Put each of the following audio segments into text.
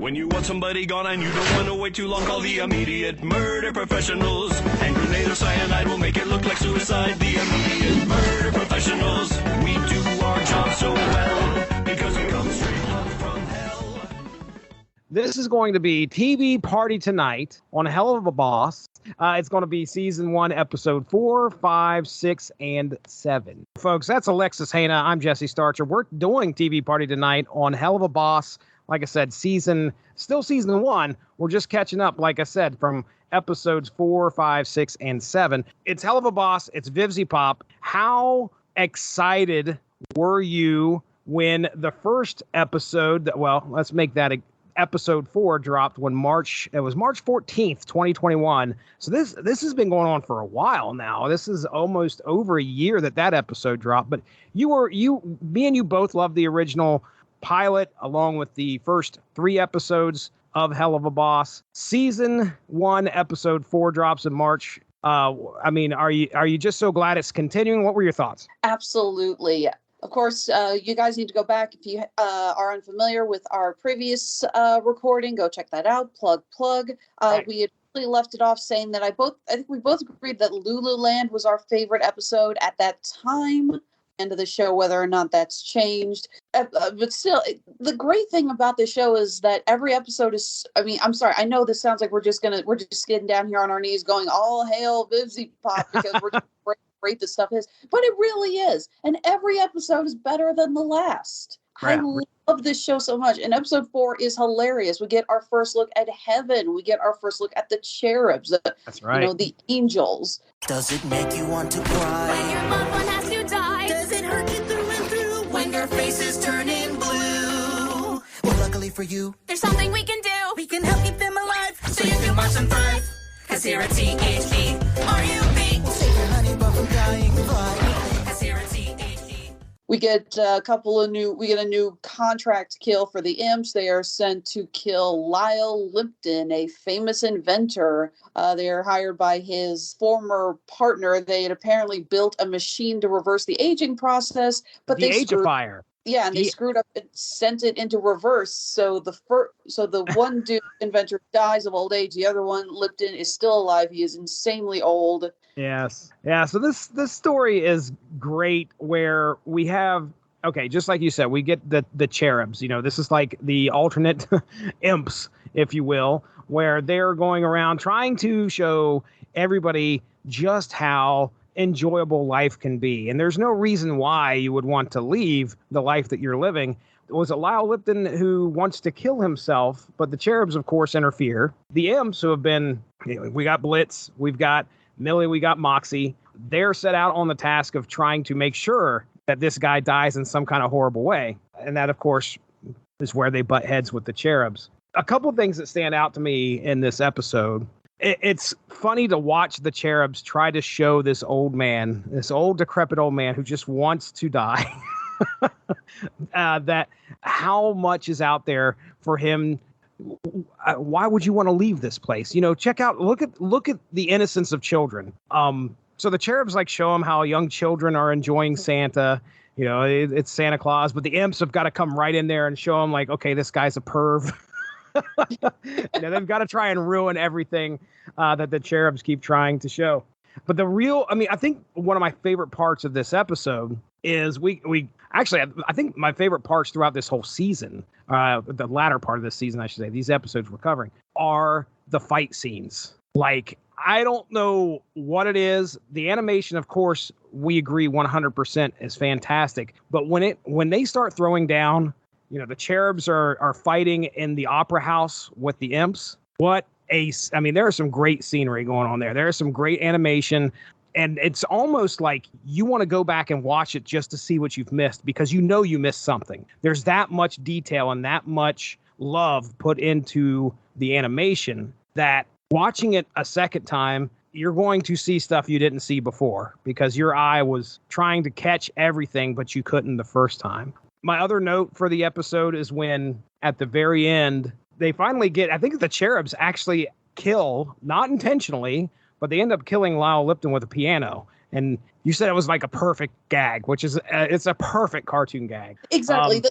When you want somebody gone and you don't want to wait too long, call the immediate murder professionals. Hand grenade or cyanide will make it look like suicide. The immediate murder professionals. We do our job so well because we come straight from hell. This is going to be TV Party Tonight on Helluva Boss. It's going to be season 1, episode 4, 5, 6, and 7. Folks, that's Alexis, Hejna. I'm Jesse Starcher. We're doing TV Party Tonight on Helluva Boss. Like I said, still season 1. We're just catching up, like I said, from episodes 4, 5, 6, and 7. It's Helluva Boss. It's VivziePop. How excited were you when the first episode, let's make that episode 4 dropped when March 14th, 2021. So this has been going on for a while now. This is almost over a year that episode dropped. But me and you both loved the original pilot along with the first 3 episodes of Helluva Boss. Season 1, episode 4 drops in March. Are you just so glad it's continuing? What were your thoughts? Absolutely. Of course, you guys need to go back. If you are unfamiliar with our previous recording, go check that out. Plug. Right. We had really left it off saying that I think we both agreed that Lululand was our favorite episode at that time. End of the show, whether or not that's changed. But still, the great thing about the show is that every episode is, I'm sorry, I know this sounds like we're just getting down here on our knees going, all hail VivziePop, because we're just great this stuff is, but it really is. And every episode is better than the last. Yeah. I love this show so much. And episode 4 is hilarious. We get our first look at heaven. We get our first look at the cherubs. That's right. The angels. Does it make you want to cry? When your loved one has to die. Does it hurt you through and through? When your face is turning blue? Well, luckily for you, there's something we can do. We can help keep them alive, so you can watch them thrive. 'Cause here at C.H.E.R.U.Bs, we'll save your honey bun from dying. We get a new contract kill for the imps. They are sent to kill Lyle Lipton, a famous inventor. They are hired by his former partner. They had apparently built a machine to reverse the aging process, but they Age-ifier. Yeah, and they screwed up and sent it into reverse. So the one dude inventor dies of old age. The other one, Lipton, is still alive. He is insanely old. Yes. Yeah. So this story is great where we have, just like you said, we get the cherubs. This is like the alternate imps, if you will, where they're going around trying to show everybody just how enjoyable life can be. And there's no reason why you would want to leave the life that you're living. Was it Lyle Lipton who wants to kill himself? But the cherubs, of course, interfere. The imps who have been, we got Blitz, we've got Millie, we got Moxie. They're set out on the task of trying to make sure that this guy dies in some kind of horrible way. And that, of course, is where they butt heads with the cherubs. A couple of things that stand out to me in this episode. It's funny to watch the cherubs try to show this old decrepit old man who just wants to die, that how much is out there for him. Why would you want to leave this place? Check out, look at the innocence of children. So the cherubs show them how young children are enjoying Santa. It's Santa Claus, but the imps have got to come right in there and show them okay, this guy's a perv. They've got to try and ruin everything that the cherubs keep trying to show. But I think one of my favorite parts of this episode is I think my favorite parts throughout this whole season, the latter part of this season, I should say, these episodes we're covering, are the fight scenes. I don't know what it is. The animation, of course, we agree 100% is fantastic. But when they start throwing down, the cherubs are fighting in the opera house with the imps. There is some great scenery going on there. There is some great animation. And it's almost like you want to go back and watch it just to see what you've missed, because you missed something. There's that much detail and that much love put into the animation that watching it a second time, you're going to see stuff you didn't see before because your eye was trying to catch everything, but you couldn't the first time. My other note for the episode is when at the very end, they finally I think the cherubs actually kill, not intentionally, but they end up killing Lyle Lipton with a piano. And you said it was like a perfect gag, which is it's a perfect cartoon gag. Exactly.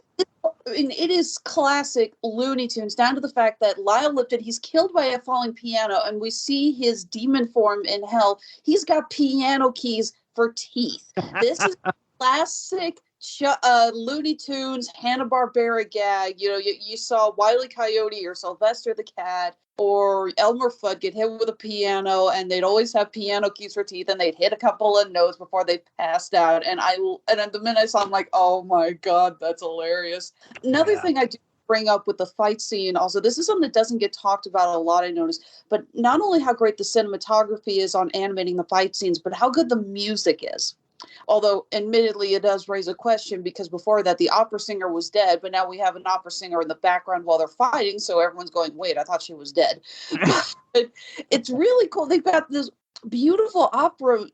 I mean, it is classic Looney Tunes, down to the fact that Lyle Lipton, he's killed by a falling piano, and we see his demon form in hell. He's got piano keys for teeth. This is classic Looney Tunes, Hanna-Barbera gag. You know, you saw Wile E. Coyote or Sylvester the Cat or Elmer Fudd get hit with a piano, and they'd always have piano keys for teeth, and they'd hit a couple of notes before they passed out. And the minute I saw, I'm like, oh my God, that's hilarious. Another thing I do bring up with the fight scene, also, this is something that doesn't get talked about a lot, I noticed, but not only how great the cinematography is on animating the fight scenes, but how good the music is. Although, admittedly, it does raise a question, because before that, the opera singer was dead, but now we have an opera singer in the background while they're fighting, so everyone's going, wait, I thought she was dead. But it's really cool. They've got this beautiful opera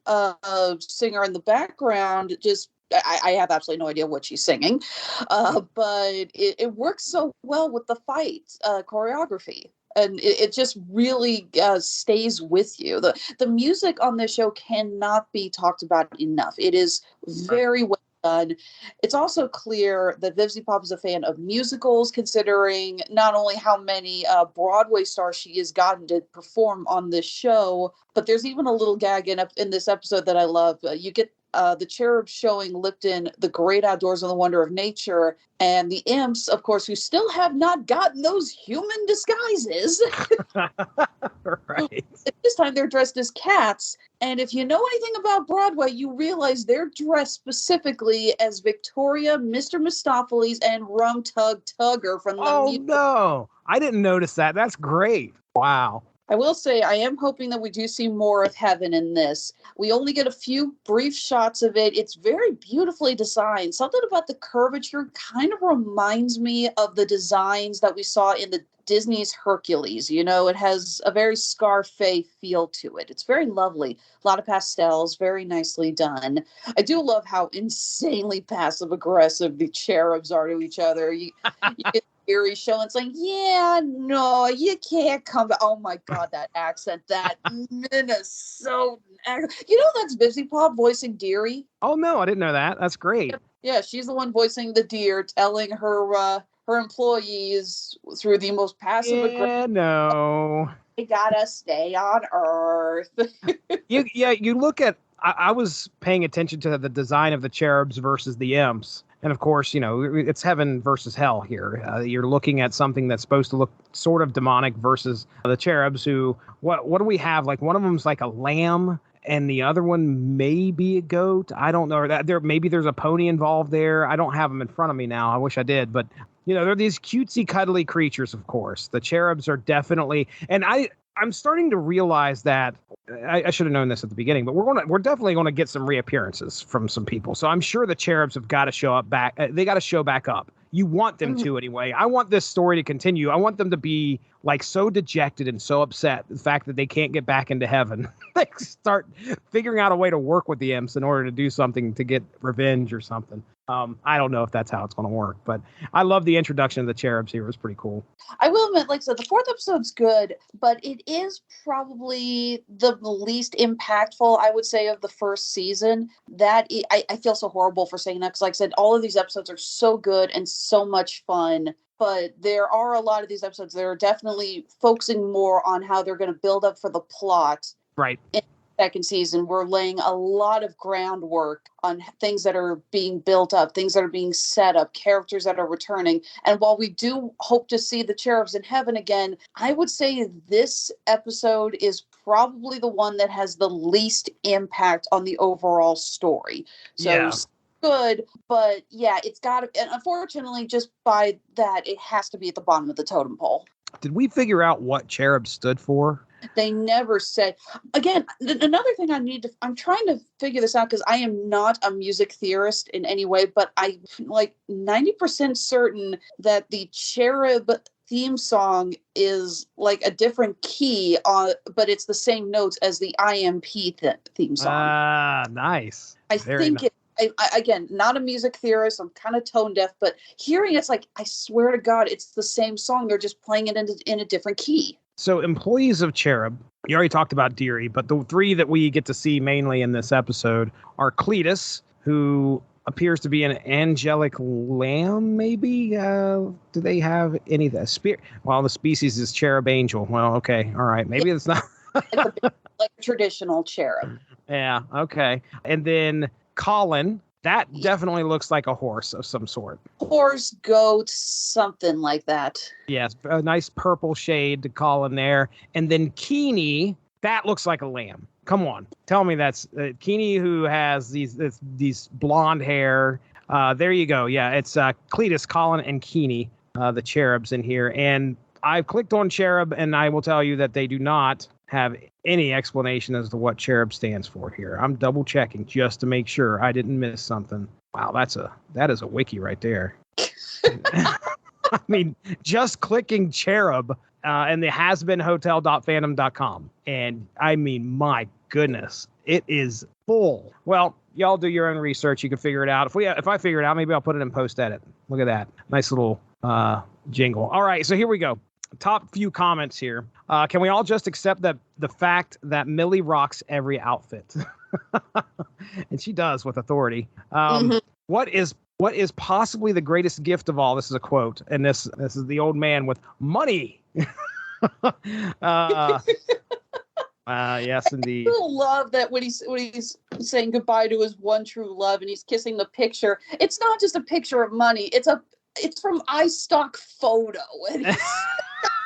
singer in the background. Just, I have absolutely no idea what she's singing, but it works so well with the fight choreography. And it just really stays with you. The music on this show cannot be talked about enough. It is very well done. It's also clear that VivziePop is a fan of musicals, considering not only how many Broadway stars she has gotten to perform on this show, but there's even a little gag in this episode that I love. You get the Cherubs showing Lipton the great outdoors and the wonder of nature, and the imps, of course, who still have not gotten those human disguises. Right. This time they're dressed as cats, and if you know anything about Broadway, you realize they're dressed specifically as Victoria, Mr. Mistopheles, and Rum Tug Tugger from the musical. No, I didn't notice that. That's great. Wow. I will say I am hoping that we do see more of heaven in this. We only get a few brief shots of it. It's very beautifully designed. Something about the curvature kind of reminds me of the designs that we saw in the Disney's Hercules. You know, it has a very Scarface feel to it. It's very lovely. A lot of pastels, very nicely done. I do love how insanely passive aggressive the cherubs are to each other. You get Eerie show, and it's like, yeah, no, you can't come back. Oh my God, that accent, that Minnesota accent. You know, that's VivziePop voicing Deary. Oh no, I didn't know that. That's great. Yeah, she's the one voicing the deer, telling her employees through the most passive aggressive. No. They gotta stay on Earth. You look at. I was paying attention to the design of the cherubs versus the imps. And of course, you know, it's heaven versus hell here. You're looking at something that's supposed to look sort of demonic versus the cherubs who, what do we have? Like one of them's like a lamb and the other one may be a goat. I don't know. Maybe there's a pony involved there. I don't have them in front of me now. I wish I did. But, you know, they're these cutesy, cuddly creatures, of course. The cherubs are definitely, and I'm starting to realize that I should have known this at the beginning, but we're definitely going to get some reappearances from some people. So I'm sure the cherubs have got to show up back. They got to show back up. You want them to anyway. I want this story to continue. I want them to be like so dejected and so upset the fact that they can't get back into heaven. They start figuring out a way to work with the imps in order to do something to get revenge or something. I don't know if that's how it's going to work, but I love the introduction of the cherubs here. It was pretty cool. I will admit, like I said, the fourth episode's good, but it is probably the least impactful, I would say, of the first season. I feel so horrible for saying that, because like I said, all of these episodes are so good and so much fun. But there are a lot of these episodes that are definitely focusing more on how they're going to build up for the plot. Right. In the second season, we're laying a lot of groundwork on things that are being built up, things that are being set up, characters that are returning. And while we do hope to see the cherubs in heaven again, I would say this episode is probably the one that has the least impact on the overall story. So yeah. Good, but yeah, it's got to, and unfortunately, just by that, it has to be at the bottom of the totem pole. Did we figure out what cherub stood for? They never said. Again, another thing I'm trying to figure this out, because I am not a music theorist in any way, but I'm like 90% certain that the Cherub theme song is like a different key, but it's the same notes as the IMP theme song. Ah, nice. I think it. Again, not a music theorist. I'm kind of tone deaf, but hearing it's like, I swear to God, it's the same song. They're just playing it in a different key. So employees of C.H.E.R.U.B, you already talked about Deary, but the three that we get to see mainly in this episode are Cletus, who appears to be an angelic lamb, maybe. Do they have any of the spirit? Well, the species is cherub angel. Well, okay, all right, maybe it's not. Like a traditional cherub. Yeah, okay. And then Colin, that definitely looks like a horse of some sort. Horse, goat, something like that. Yes, a nice purple shade to Colin there. And then Keeney, that looks like a lamb. Come on, tell me that's Keeney, who has these blonde hair. There you go. Yeah, it's Cletus, Colin, and Keeney, the cherubs in here. And I've clicked on cherub, and I will tell you that they do not have any explanation as to what cherub stands for here. I'm double checking just to make sure I didn't miss something. Wow, that is a wiki right there. I mean, just clicking cherub and the hasbeenhotel.fandom.com. And I mean, my goodness, it is full. Well, y'all do your own research. You can figure it out. If I figure it out, maybe I'll put it in post edit. Look at that. Nice little jingle. All right, so here we go. Top few comments here. Can we all just accept that the fact that Millie rocks every outfit? And she does with authority. What is possibly the greatest gift of all? This is a quote, and this is the old man with money. Yes, indeed. I love that when he's saying goodbye to his one true love and he's kissing the picture. It's not just a picture of money. It's from iStock Photo, and he's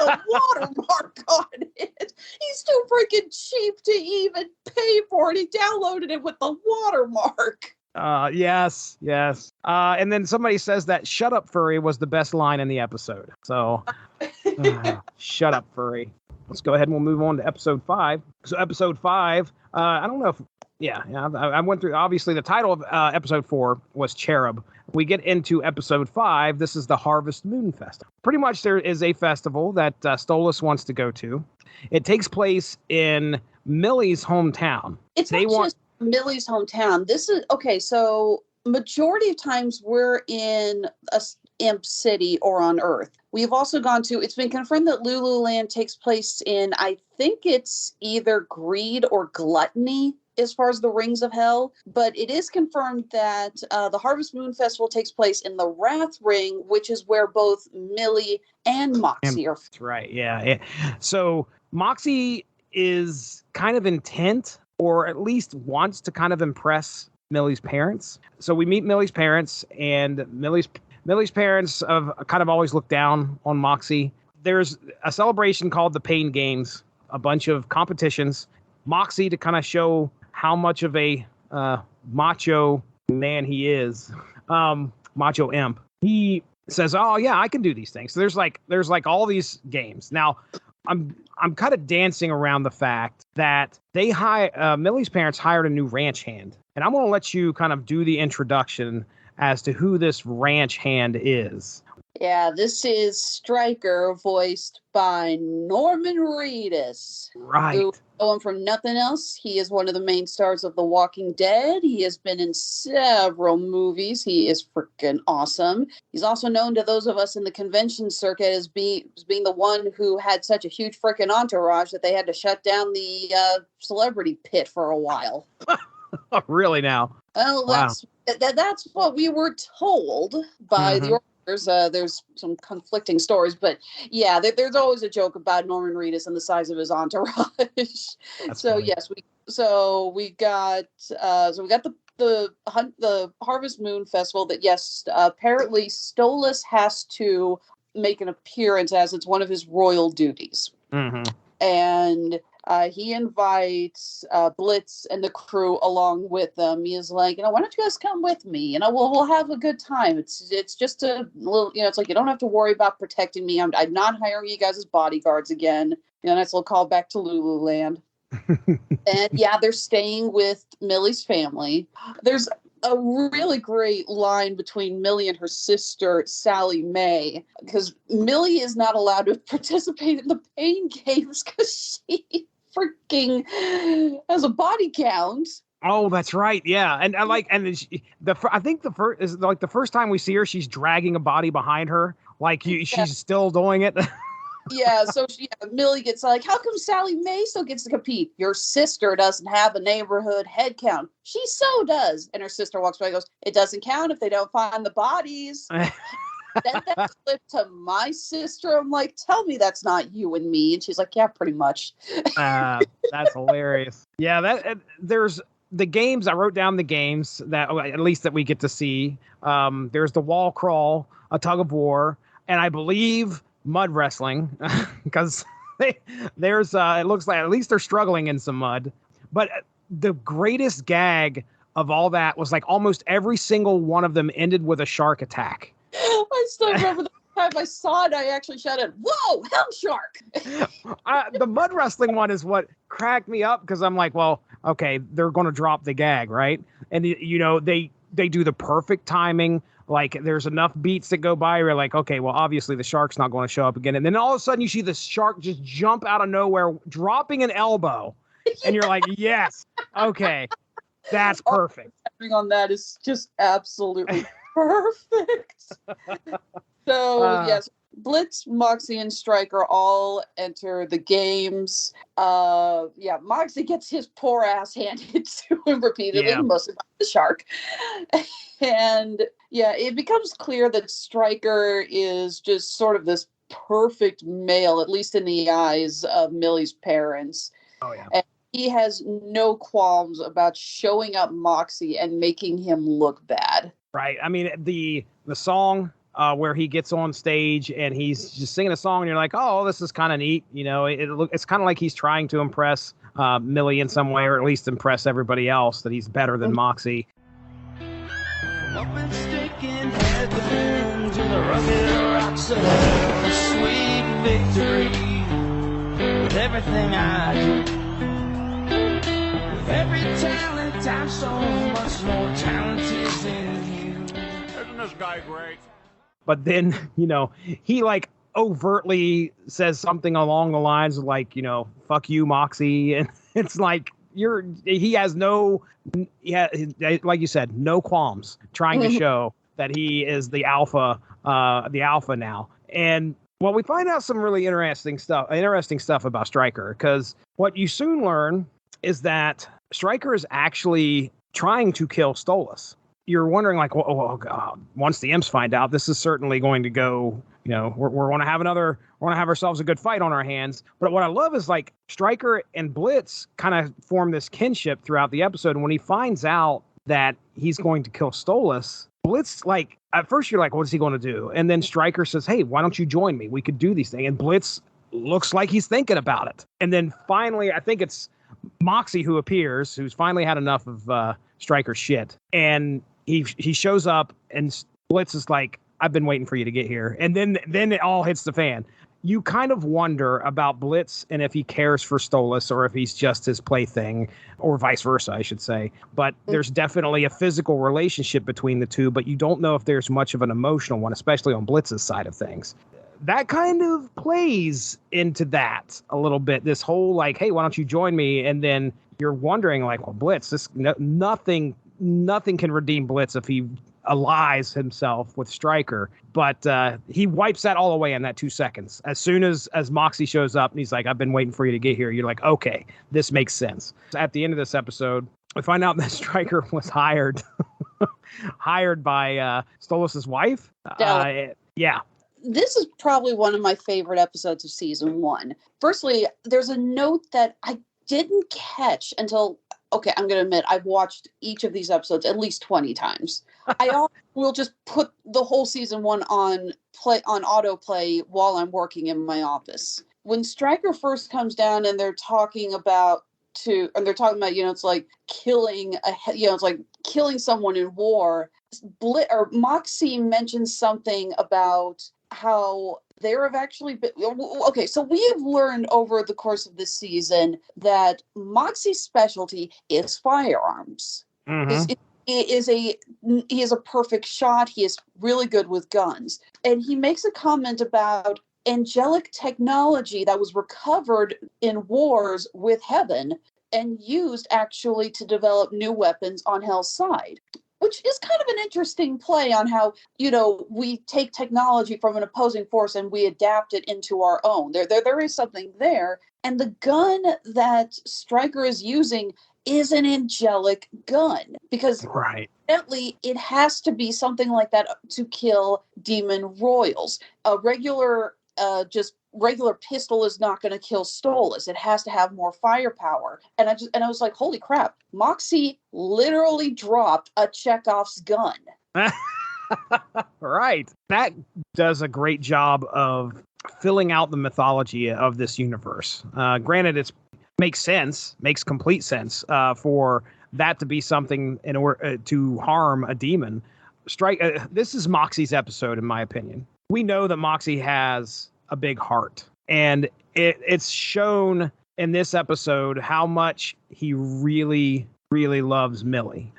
got a watermark on it. He's too freaking cheap to even pay for it. He downloaded it with the watermark. Yes. And then somebody says that "Shut up, furry" was the best line in the episode. So, shut up, furry. Let's go ahead and we'll move on to episode 5. So episode 5, I don't know if, I went through, obviously the title of episode 4 was Cherub. We get into episode 5. This is the Harvest Moon Festival. Pretty much there is a festival that Stolas wants to go to. It takes place in Millie's hometown. It's not just Millie's hometown. This is, okay, so majority of times we're in a imp city or on Earth. We've also gone to, it's been confirmed that Lululand takes place in, I think it's either Greed or Gluttony as far as the Rings of Hell, but it is confirmed that the Harvest Moon Festival takes place in the Wrath Ring, which is where both Millie and Moxie are. That's right, yeah. So Moxie is kind of intent, or at least wants to kind of impress Millie's parents. So we meet Millie's parents, and Millie's parents have kind of always looked down on Moxie. There's a celebration called the Pain Games, a bunch of competitions. Moxie, to kind of show how much of a macho man he is, macho imp, he says, "Oh yeah, I can do these things." So there's like all these games. Now, I'm kind of dancing around the fact that Millie's parents hired a new ranch hand, and I'm going to let you kind of do the introduction as to who this ranch hand is. Yeah, this is Stryker, voiced by Norman Reedus. Right. Who know him from nothing else. He is one of the main stars of The Walking Dead. He has been in several movies. He is freaking awesome. He's also known to those of us in the convention circuit as being the one who had such a huge freaking entourage that they had to shut down the celebrity pit for a while. Oh, really now? Well, that's what we were told by the organizers. There's some conflicting stories, but yeah, there's always a joke about Norman Reedus and the size of his entourage. So funny. Yes, we got the Harvest Moon Festival that, yes, apparently Stolas has to make an appearance as it's one of his royal duties. And he invites Blitz and the crew along with them. He is like, why don't you guys come with me? We'll have a good time. It's just a little, it's like, you don't have to worry about protecting me. I'm not hiring you guys as bodyguards again. Nice little call back to Lululand. And yeah, they're staying with Millie's family. There's a really great line between Millie and her sister, Sally Mae, because Millie is not allowed to participate in the pain games because she freaking has a body count. Oh, that's right. Yeah. And I think the first time we see her, she's dragging a body behind her. Like she's still doing it. Yeah, so Millie gets like, how come Sally Mae still gets to compete? Your sister doesn't have a neighborhood head count. She so does. And her sister walks by and goes, it doesn't count if they don't find the bodies. Then that clip to my sister. I'm like, tell me that's not you and me. And she's like, yeah, pretty much. That's hilarious. Yeah, there's the games. I wrote down the games that at least that we get to see. There's the wall crawl, a tug of war, and I believe mud wrestling because there's it looks like at least they're struggling in some mud. But the greatest gag of all that was like almost every single one of them ended with a shark attack. I still remember the time I saw it, I actually shouted, whoa, hell shark. The mud wrestling one is what cracked me up because I'm like, well, okay, they're going to drop the gag, right? And, you know, they do the perfect timing. Like, there's enough beats that go by. You're like, okay, well, obviously the shark's not going to show up again. And then all of a sudden you see the shark just jump out of nowhere, dropping an elbow. And you're like, yes, okay, that's perfect. On that is just absolutely perfect. So, yes, Blitz, Moxie, and Stryker all enter the games. Moxie gets his poor ass handed to him repeatedly, mostly by the shark. And, it becomes clear that Stryker is just sort of this perfect male, at least in the eyes of Millie's parents. Oh, yeah. And he has no qualms about showing up Moxie and making him look bad. Right. I mean, the song where he gets on stage and he's just singing a song and you're like, oh, this is kind of neat. You know, it's kind of like he's trying to impress Millie in some way, or at least impress everybody else that he's better than Moxie. Up and sticking heaven to the rugged rocks of hell, sweet victory with everything I do. With every talent, I'm so much more talented than you. Isn't this guy great? But then, you know, he like overtly says something along the lines of like, you know, fuck you, Moxie. And it's like, he has like you said, no qualms trying to show that he is the alpha now. And well, we find out some really interesting stuff about Stryker, because what you soon learn is that Stryker is actually trying to kill Stolas. You're wondering, like, oh God, once the imps find out, this is certainly going to go, you know, we're going to have ourselves a good fight on our hands. But what I love is, like, Stryker and Blitz kind of form this kinship throughout the episode. And when he finds out that he's going to kill Stolas, Blitz, like, at first you're like, what is he going to do? And then Stryker says, hey, why don't you join me? We could do these things. And Blitz looks like he's thinking about it. And then finally, I think it's Moxie who appears, who's finally had enough of Stryker's shit. And he shows up and Blitz is like, I've been waiting for you to get here. And then it all hits the fan. You kind of wonder about Blitz and if he cares for Stolas or if he's just his plaything, or vice versa, I should say. But there's definitely a physical relationship between the two, but you don't know if there's much of an emotional one, especially on Blitz's side of things. That kind of plays into that a little bit. This whole like, hey, why don't you join me? And then you're wondering like, well, Blitz, nothing can redeem Blitz if he allies himself with Stryker. But he wipes that all away in that 2 seconds. As soon as Moxie shows up and he's like, I've been waiting for you to get here, you're like, okay, this makes sense. At the end of this episode, we find out that Stryker was hired by Stolas' wife. Yeah. This is probably one of my favorite episodes of season 1. Firstly, there's a note that I didn't catch until, okay, I'm going to admit, I've watched each of these episodes at least 20 times. I will just put the whole season 1 on autoplay while I'm working in my office. When Stryker first comes down and they're talking about, it's like killing it's like killing someone in war. Moxie mentions something about how there have actually been, okay, so we have learned over the course of this season that Moxie's specialty is firearms. Mm-hmm. He is a perfect shot. He is really good with guns. And he makes a comment about angelic technology that was recovered in wars with heaven and used actually to develop new weapons on Hell's side. which is kind of an interesting play on how, we take technology from an opposing force and we adapt it into our own. There is something there. And the gun that Stryker is using is an angelic gun, because evidently it has to be something like that to kill demon royals. A regular pistol is not going to kill Stolas. It has to have more firepower. And I was like, holy crap, Moxie literally dropped a Chekhov's gun. Right. That does a great job of filling out the mythology of this universe. Granted, it makes complete sense for that to be something in order to harm a demon. This is Moxie's episode, in my opinion. We know that Moxie has a big heart, and it's shown in this episode how much he really, really loves Millie.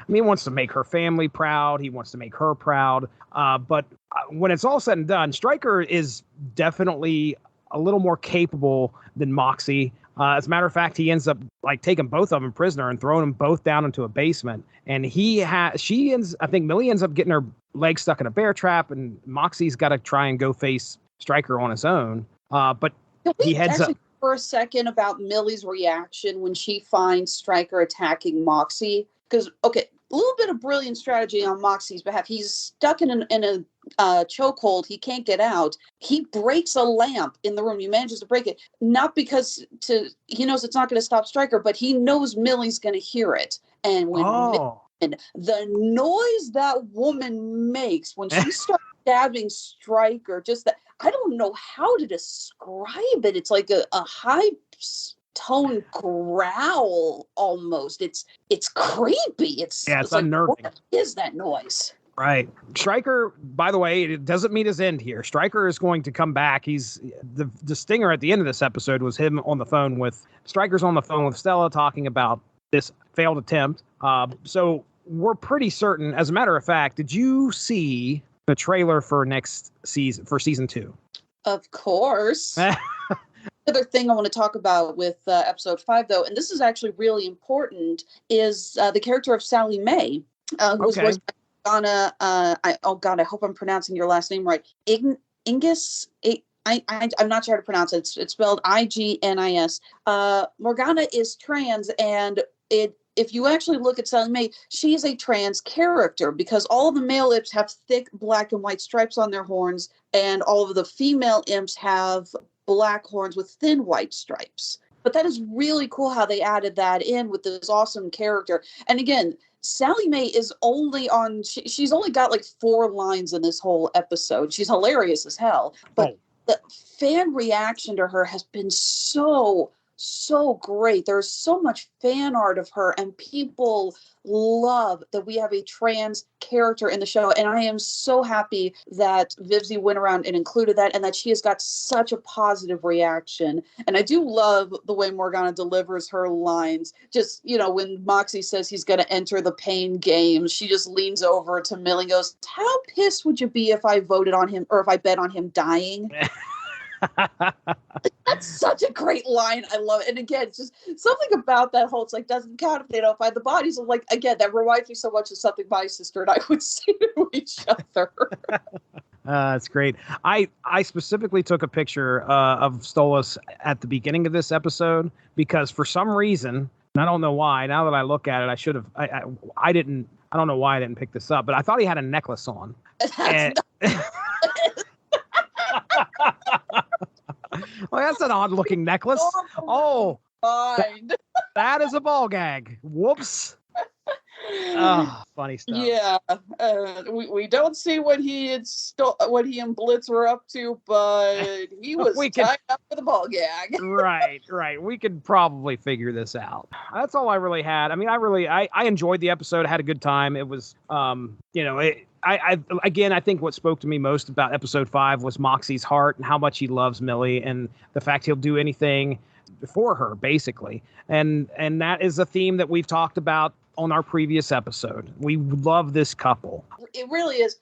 I mean, he wants to make her family proud. He wants to make her proud. But when it's all said and done, Stryker is definitely a little more capable than Moxie. As a matter of fact, he ends up taking both of them prisoner and throwing them both down into a basement. And I think Millie ends up getting her leg stuck in a bear trap, and Moxie's got to try and go face Stryker on his own. But he heads up for a second about Millie's reaction when she finds Stryker attacking Moxie. Because, okay, a little bit of brilliant strategy on Moxie's behalf. He's stuck in a chokehold. He can't get out. He breaks a lamp in the room. He manages to break it, not because he knows it's not going to stop Stryker, but he knows Millie's going to hear it. And when the noise that woman makes when she starts stabbing Stryker, just that, I don't know how to describe it. It's like a high tone growl almost. It's creepy. It's unnerving. What is that noise? Right. Stryker, by the way, it doesn't mean his end here. Stryker is going to come back. He's the stinger at the end of this episode was him on the phone with Stryker's on the phone with Stella talking about this failed attempt. So we're pretty certain. As a matter of fact, did you see the trailer for next season, for season 2? Of course. Other thing I want to talk about with episode 5, though, and this is actually really important, is the character of Sally Mae, who was voiced by Morgana. I hope I'm pronouncing your last name right. Ingis. I'm not sure how to pronounce it. It's spelled Ignis. Morgana is trans, and if you actually look at Sally Mae, she's a trans character because all of the male imps have thick black and white stripes on their horns, and all of the female imps have black horns with thin white stripes. But that is really cool how they added that in with this awesome character. And again, Sally Mae is only on, she's only got like 4 lines in this whole episode. She's hilarious as hell. But the fan reaction to her has been so great. There's so much fan art of her, and people love that we have a trans character in the show. And I am so happy that Vivzie went around and included that, and that she has got such a positive reaction. And I do love the way Morgana delivers her lines. Just, when Moxie says he's going to enter the pain game, she just leans over to Millie and goes, "How pissed would you be if I voted on him, or if I bet on him dying?" That's such a great line. I love it. And again, it's just something about that whole, it's like, doesn't count if they don't find the bodies. Of like, again, that reminds me so much of something my sister and I would say to each other. That's great. I specifically took a picture of Stolas at the beginning of this episode because for some reason, and I don't know why, now that I look at it, I should have, I don't know why I didn't pick this up, but I thought he had a necklace on. Well, that's an odd looking necklace. Oh, that is a ball gag. Whoops. Funny stuff. Yeah, we don't see what he and Blitz were up to, but he was tied up with a ball gag. Right. We could probably figure this out. That's all I really had. I mean, I enjoyed the episode. I had a good time. It was, I think what spoke to me most about episode 5 was Moxie's heart and how much he loves Millie and the fact he'll do anything for her, basically. And that is a theme that we've talked about on our previous episode. We love this couple. It really is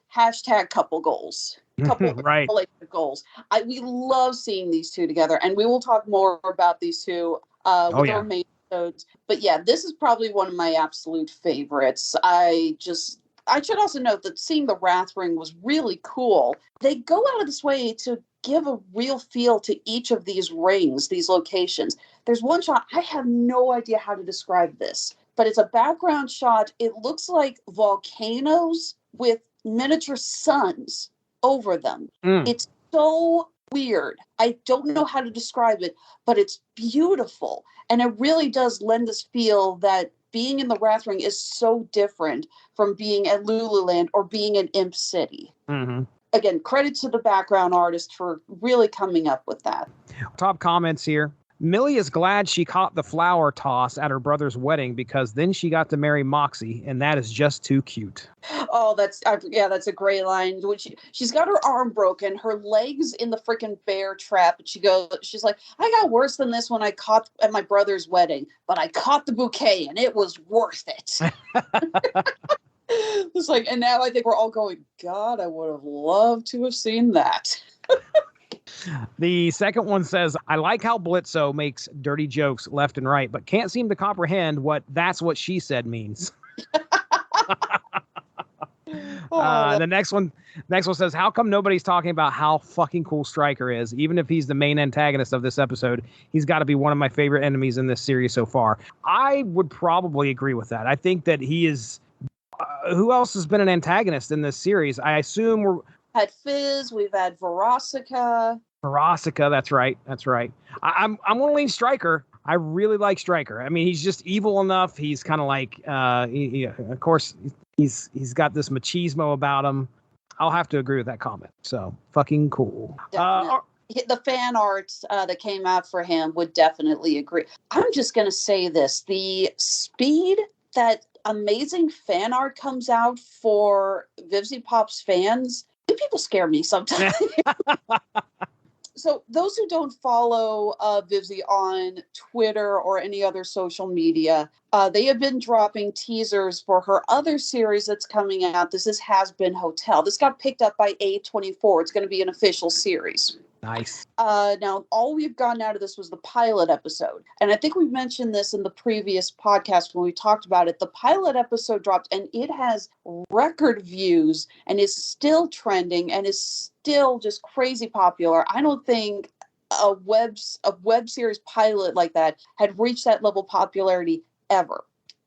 #couple goals. Couple right. relationship goals. We love seeing these two together, and we will talk more about these two with the remainder of episodes. But yeah, this is probably one of my absolute favorites. I should also note that seeing the Wrath Ring was really cool. They go out of this way to give a real feel to each of these rings, these locations. There's one shot, I have no idea how to describe this, but it's a background shot. It looks like volcanoes with miniature suns over them. It's so weird. I don't know how to describe it, but it's beautiful. And it really does lend this feel that being in the Wrath Ring is so different from being at Lululand or being in Imp City. Mm-hmm. Again, credit to the background artist for really coming up with that. Top comments here. Millie is glad she caught the flower toss at her brother's wedding because then she got to marry Moxie, and that is just too cute. Oh, that's a great line. When she's got her arm broken, her legs in the freaking bear trap, and she's like, I got worse than this when I caught at my brother's wedding, but I caught the bouquet and it was worth it. It's like, and now I think we're all going, God, I would have loved to have seen that. The second one says, I like how Blitzo makes dirty jokes left and right, but can't seem to comprehend what "that's what she said" means. The next one says, how come nobody's talking about how fucking cool Stryker is? Even if he's the main antagonist of this episode, he's got to be one of my favorite enemies in this series so far. I would probably agree with that. I think that he is... who else has been an antagonist in this series? I assume we're... Had Fizz, we've had Verosica, that's right. I'm going to lean Stryker. I really like Stryker. I mean, he's just evil enough. He's kind of like, of course, he's got this machismo about him. I'll have to agree with that comment. So, fucking cool. The fan art that came out for him would definitely agree. I'm just going to say this. The speed that amazing fan art comes out for VivziePop's fans, people scare me sometimes. So those who don't follow Vivzie on Twitter or any other social media, they have been dropping teasers for her other series that's coming out. This is Has Been Hotel. This got picked up by A24. It's going to be an official series. Nice. Now, all we've gotten out of this was the pilot episode. And I think we mentioned this in the previous podcast when we talked about it. The pilot episode dropped and it has record views and is still trending and is still just crazy popular. I don't think a web series pilot like that had reached that level of popularity ever.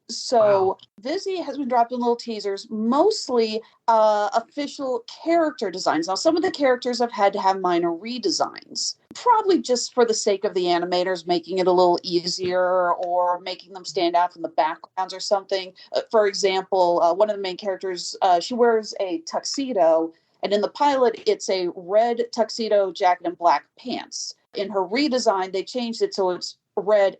So Vivzie has been dropping little teasers, mostly official character designs. Now, some of the characters have had to have minor redesigns, probably just for the sake of the animators, making it a little easier or making them stand out from the backgrounds or something. For example, one of the main characters, she wears a tuxedo, and in the pilot, it's a red tuxedo jacket and black pants. In her redesign, they changed it so it's red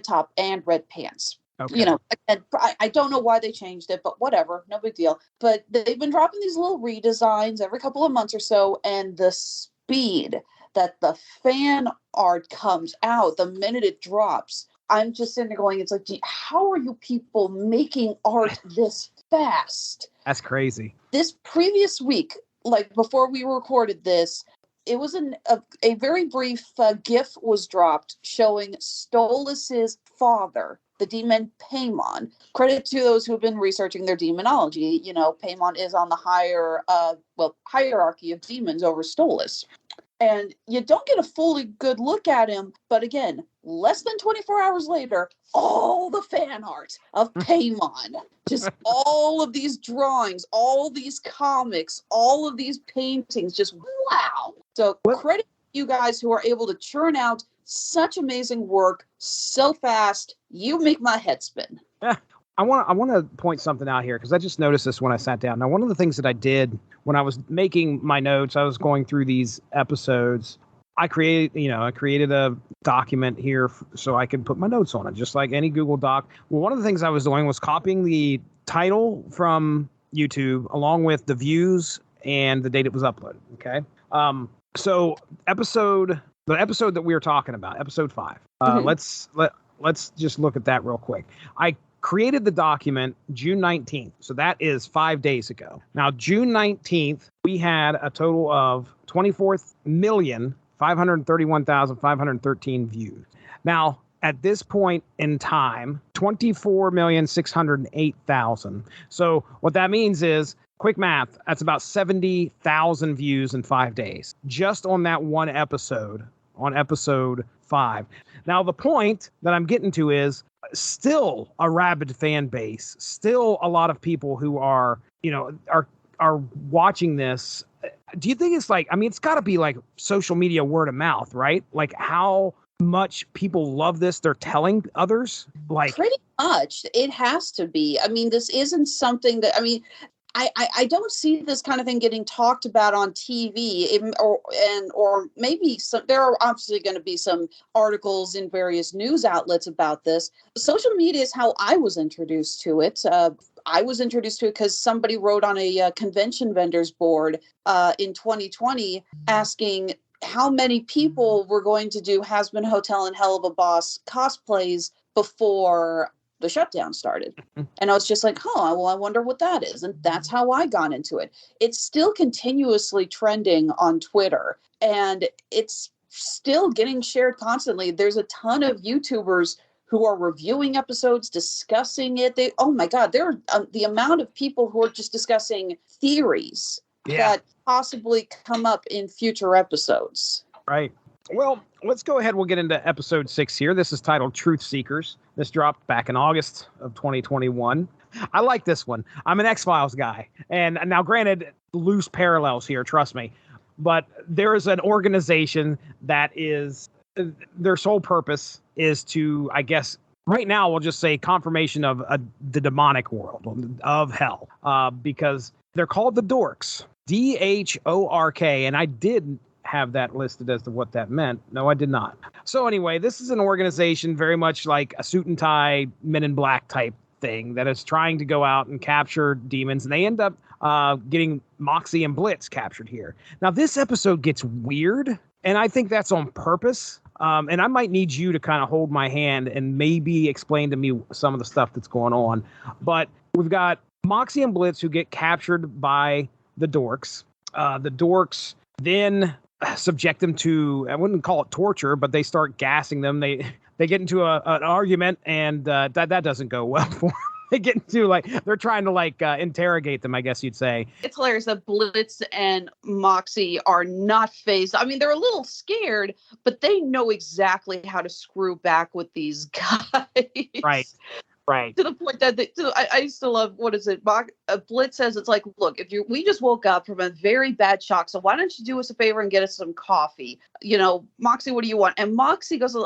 top and red pants. Okay. You know, and I don't know why they changed it, but whatever, no big deal. But they've been dropping these little redesigns every couple of months or so, and the speed that the fan art comes out the minute it drops, I'm just sitting there going, it's like, how are you people making art this fast? That's crazy. This previous week, like before we recorded this, it was a very brief GIF was dropped showing Stolas' father, the demon Paimon. Credit to those who have been researching their demonology. You know, Paimon is on the hierarchy of demons over Stolas. And you don't get a fully good look at him, but again, less than 24 hours later, all the fan art of Paimon, just all of these drawings, all these comics, all of these paintings, just wow. So credit to you guys who are able to churn out such amazing work so fast. You make my head spin. I want to point something out here because I just noticed this when I sat down. Now, one of the things that I did when I was making my notes, I was going through these episodes. I created a document here so I could put my notes on it, just like any Google Doc. Well, one of the things I was doing was copying the title from YouTube along with the views and the date it was uploaded. Okay. So the episode that we were talking about, episode 5. Let's just look at that real quick. I created the document June 19th. So that is 5 days ago. Now, June 19th, we had a total of 24,531,513 views. Now, at this point in time, 24,608,000. So what that means is, quick math, that's about 70,000 views in 5 days, just on that one episode, on episode 5. Now, the point that I'm getting to is still a rabid fan base, still a lot of people who are, are watching this. Do you think it's like, I mean, it's got to be like social media word of mouth, right? Like how much people love this, they're telling others? Like, pretty much. It has to be. I mean, this isn't something that, I mean, I don't see this kind of thing getting talked about on TV, or maybe some. There are obviously going to be some articles in various news outlets about this. Social media is how I was introduced to it. I was introduced to it because somebody wrote on a convention vendors board in 2020 asking how many people were going to do Has Been Hotel and Helluva Boss cosplays before the shutdown started. And I was just like, well, I wonder what that is. And that's how I got into it. It's still continuously trending on Twitter, and it's still getting shared constantly. There's a ton of YouTubers who are reviewing episodes, discussing it. Oh my God, there are the amount of people who are just discussing theories that possibly come up in future episodes. Right. Well, let's go ahead. We'll get into episode 6 here. This is titled Truth Seekers. This dropped back in August of 2021. I like this one. I'm an X-Files guy. And now, granted, loose parallels here, trust me. But there is an organization that is, their sole purpose is to, I guess, right now, we'll just say confirmation of the demonic world, of hell. Because they're called the D.H.O.R.Ks. D.H.O.R.K. And I did have that listed as to what that meant. No, I did not. So anyway, this is an organization very much like a suit and tie, Men in Black type thing that is trying to go out and capture demons. And they end up getting Moxie and Blitz captured here. Now, this episode gets weird, and I think that's on purpose. And I might need you to kind of hold my hand and maybe explain to me some of the stuff that's going on. But we've got Moxie and Blitz who get captured by the D.H.O.R.Ks. The D.H.O.R.Ks then subject them to, I wouldn't call it torture, but they start gassing them. They get into an argument, and that doesn't go well for them. They get into, like, they're trying to interrogate them, I guess you'd say. It's hilarious that Blitz and Moxie are not phased. I mean, they're a little scared, but they know exactly how to screw back with these guys. Right. To the point that I used to love, what is it? Blitz says, it's like, look, we just woke up from a very bad shock, so why don't you do us a favor and get us some coffee? Moxie, what do you want? And Moxie goes,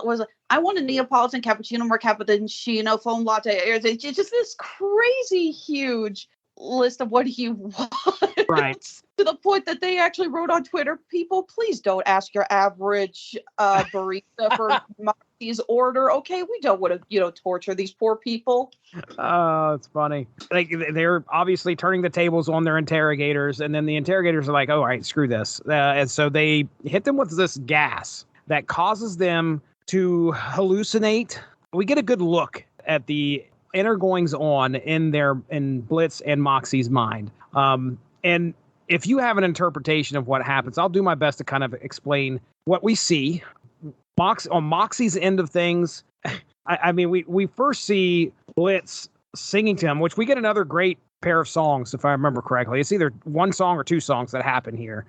I want a Neapolitan cappuccino or cappuccino foam latte. It's just this crazy huge list of what he wants. Right. To the point that they actually wrote on Twitter, people, please don't ask your average barista for Moxie's order. Okay, we don't want to, torture these poor people. Oh, it's funny. Like, they're obviously turning the tables on their interrogators, and then the interrogators are like, oh, all right, screw this. And so they hit them with this gas that causes them to hallucinate. We get a good look at the inner goings on in Blitz and Moxie's mind. And if you have an interpretation of what happens, I'll do my best to kind of explain what we see. On Moxie's end of things, I mean, we first see Blitz singing to him, which we get another great pair of songs, if I remember correctly. It's either one song or two songs that happen here.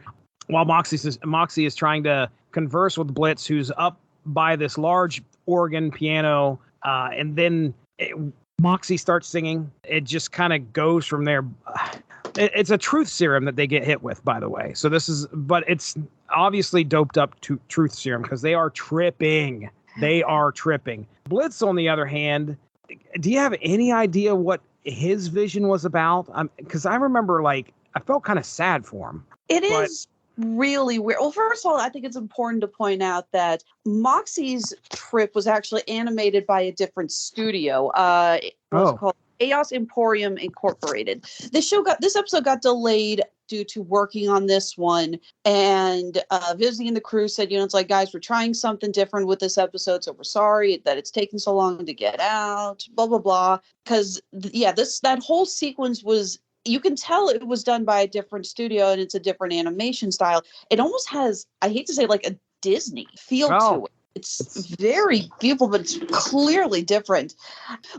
While Moxie is trying to converse with Blitz, who's up by this large organ piano, and then Moxie starts singing. It just kind of goes from there. It's a truth serum that they get hit with, by the way. So but it's obviously doped up to truth serum because they are tripping. They are tripping. Blitz, on the other hand, do you have any idea what his vision was about? Because I remember, I felt kind of sad for him. It is really weird. Well, first of all, I think it's important to point out that Moxie's trip was actually animated by a different studio. It was called Chaos Emporium Incorporated. This episode got delayed due to working on this one, and Vivzie and the crew said, it's like, guys, we're trying something different with this episode, so we're sorry that it's taken so long to get out, blah blah blah. Because that whole sequence was, you can tell it was done by a different studio, and it's a different animation style. It almost has, I hate to say, like a Disney feel to it. It's very beautiful, but it's clearly different.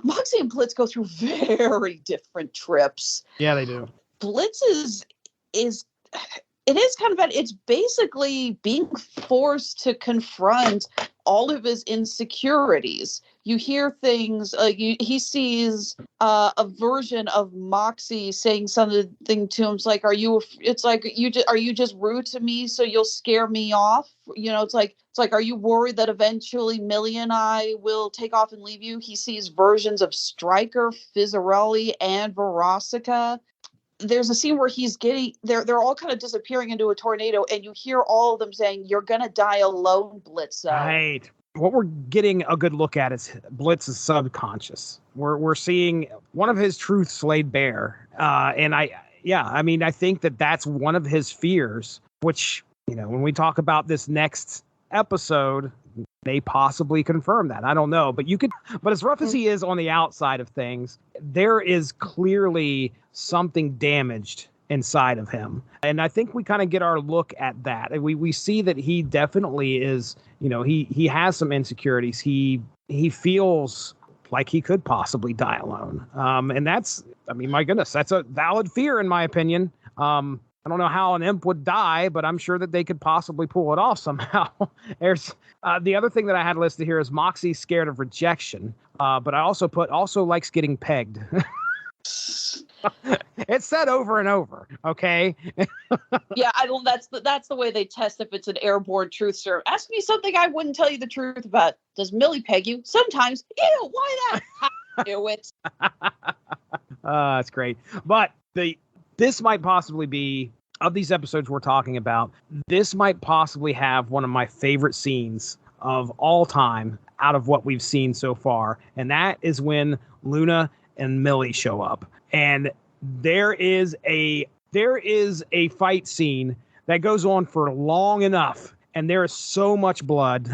Moxie and Blitz go through very different trips. Yeah, they do. Blitz is it is kind of bad. It's basically being forced to confront all of his insecurities. You hear things he sees a version of Moxie saying something to him. It's like, are you just rude to me so you'll scare me off? It's like, are you worried that eventually Millie and I will take off and leave you? He sees versions of Stryker, Fizzarelli, and Verosica. There's a scene where they're all kind of disappearing into a tornado, and you hear all of them saying, "You're gonna die alone, Blitzo." Right. What we're getting a good look at is Blitz's subconscious. We're seeing one of his truths laid bare, and I think that's one of his fears. Which, when we talk about this next episode, may possibly confirm that. I don't know, but as rough as he is on the outside of things, there is clearly something damaged inside of him. And I think we kind of get our look at that. We see that he definitely is, he has some insecurities. He feels like he could possibly die alone. And that's, my goodness, that's a valid fear in my opinion. I don't know how an imp would die, but I'm sure that they could possibly pull it off somehow. There's the other thing that I had listed here is Moxie's scared of rejection, but I also likes getting pegged. It's said over and over. Okay. Yeah, that's the way they test if it's an airborne truth serum. Ask me something I wouldn't tell you the truth about. Does Millie peg you? Sometimes. Ew, why that? I knew it. That's great. But this might possibly be, of these episodes we're talking about, this might possibly have one of my favorite scenes of all time out of what we've seen so far. And that is when Luna and Millie show up. And there is a fight scene that goes on for long enough. And there is so much blood.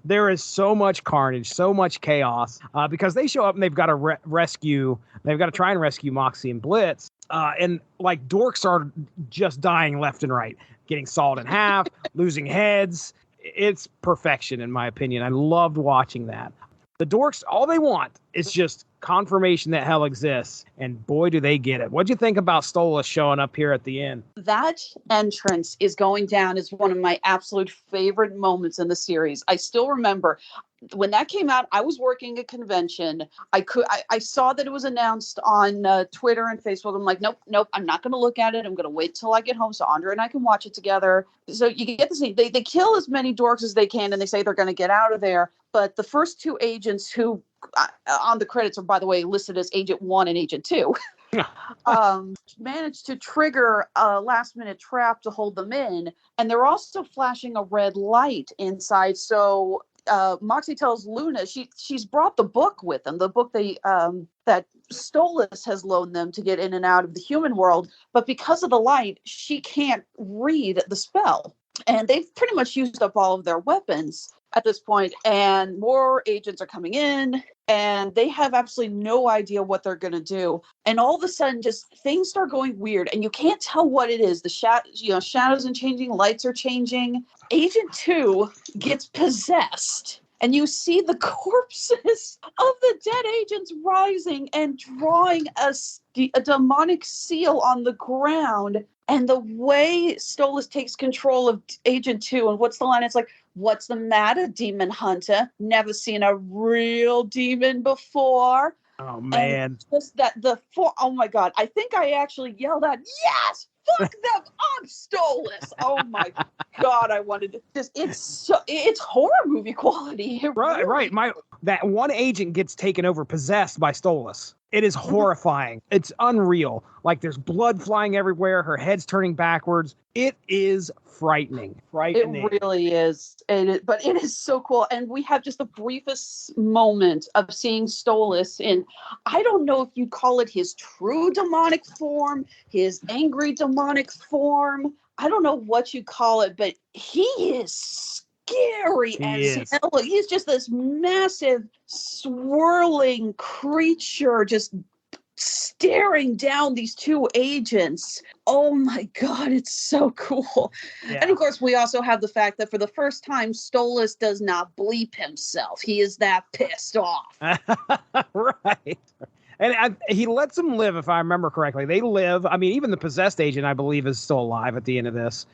There is so much carnage, so much chaos, because they show up and they've got to they've got to try and rescue Moxie and Blitz. And like dorks are just dying left and right, getting sawed in half, losing heads. It's perfection, in my opinion. I loved watching that. The dorks, all they want is just confirmation that hell exists. And boy, do they get it. What'd you think about Stolas showing up here at the end? That entrance is going down as one of my absolute favorite moments in the series. I still remember when that came out, I was working a convention. I saw that it was announced on Twitter and Facebook. I'm like, nope, I'm not going to look at it. I'm going to wait till I get home so Andre and I can watch it together. So you get the scene. They kill as many dorks as they can, and they say they're going to get out of there. But the first two agents who on the credits are, by the way, listed as Agent 1 and Agent 2, managed to trigger a last-minute trap to hold them in. And they're also flashing a red light inside. So Moxie tells Luna she's brought the book with them, the book that Stolas has loaned them to get in and out of the human world. But because of the light, she can't read the spell. And they've pretty much used up all of their weapons at this point, and more agents are coming in, and they have absolutely no idea what they're going to do. And all of a sudden, just things start going weird, and you can't tell what it is. The shadows are changing, lights are changing. Agent 2 gets possessed, and you see the corpses of the dead agents rising and drawing a demonic seal on the ground. And the way Stolas takes control of Agent 2, and what's the line? It's like, "What's the matter, demon hunter? Never seen a real demon before." Oh, man. And just oh my God. I think I actually yelled out, "Yes! Fuck them up, Stolas!" Oh my God, I wanted to it's horror movie quality. Right. That one agent gets taken over, possessed by Stolas. It is horrifying. It's unreal. Like, there's blood flying everywhere. Her head's turning backwards. It is frightening. It really is. But it is so cool. And we have just the briefest moment of seeing Stolas in, I don't know if you call it his true demonic form, his angry demonic form. I don't know what you call it, but he is scary as hell. He's just this massive, swirling creature, just staring down these two agents. Oh my God, it's so cool. Yeah. And of course, we also have the fact that for the first time, Stolas does not bleep himself. He is that pissed off. Right. And he lets them live, if I remember correctly. They live. I mean, even the possessed agent, I believe, is still alive at the end of this.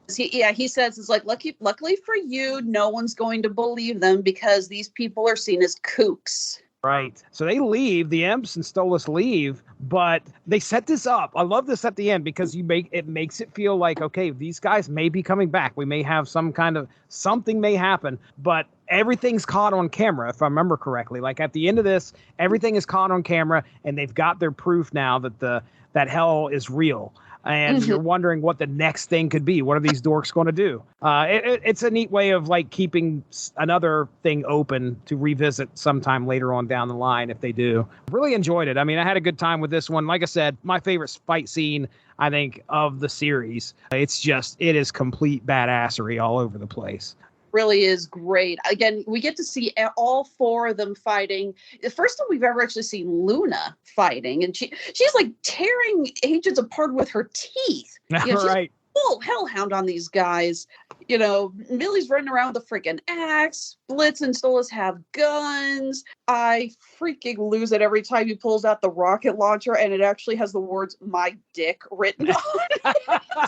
He says it's like, luckily for you, no one's going to believe them because these people are seen as kooks. Right. So they leave, the imps and Stolas leave, but they set this up. I love this at the end because it makes it feel like, okay, these guys may be coming back. We may have something may happen, but everything's caught on camera, if I remember correctly. Like at the end of this, everything is caught on camera and they've got their proof now that hell is real. And you're wondering what the next thing could be. What are these dorks going to do? It's a neat way of like keeping another thing open to revisit sometime later on down the line if they do. Really enjoyed it. I mean, I had a good time with this one. Like I said, my favorite fight scene, I think, of the series. It is complete badassery all over the place. Really is great. Again, we get to see all four of them fighting. The first time we've ever actually seen Luna fighting, and she's like tearing agents apart with her teeth. She's Right. full hellhound on these guys. Millie's running around with a freaking axe. Blitz and Stolas have guns. I freaking lose it every time he pulls out the rocket launcher, and it actually has the words "my dick" written on it.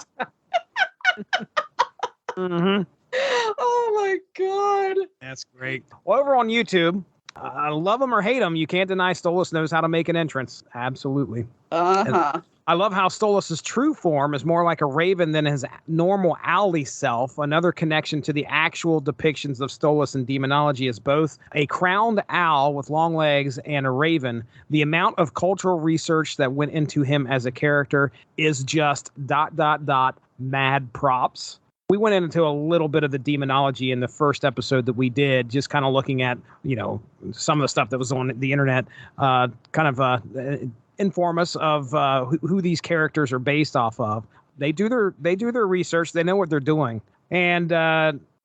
Mm-hmm. Oh my God. That's great. Well, over on YouTube, love them or hate them, you can't deny Stolas knows how to make an entrance. Absolutely. Uh-huh. I love how Stolas' true form is more like a raven than his normal owly self. Another connection to the actual depictions of Stolas in demonology is both a crowned owl with long legs and a raven. The amount of cultural research that went into him as a character is just ... mad props. We went into a little bit of the demonology in the first episode that we did, just kind of looking at, some of the stuff that was on the internet, inform us of who these characters are based off of. They do their research. They know what they're doing. And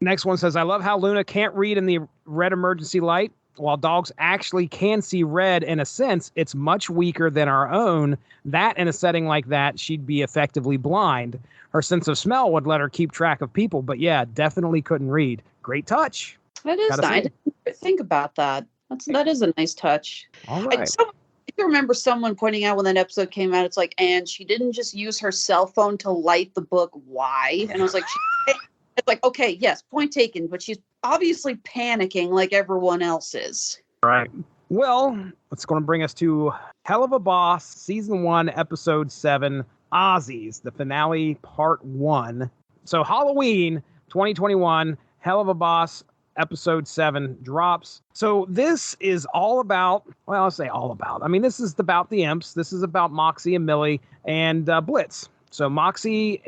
next one says, I love how Luna can't read in the red emergency light. While dogs actually can see red in a sense, it's much weaker than our own. That in a setting like that, she'd be effectively blind. Her sense of smell would let her keep track of people, but yeah, definitely couldn't read. Great touch. That is nice. I didn't think about that. That is a nice touch. All right. I remember someone pointing out when that episode came out, it's like, and she didn't just use her cell phone to light the book. Why? And I was like, it's like, okay, yes, point taken, but she's obviously panicking like everyone else is. Right. Well, it's going to bring us to Helluva Boss, Season 1, Episode 7, Aussies, the finale, Part 1. So Halloween 2021, Helluva Boss, Episode 7 drops. So this is all about, well, I'll say all about. I mean, this is about the imps. This is about Moxie and Millie and Blitz. So Moxie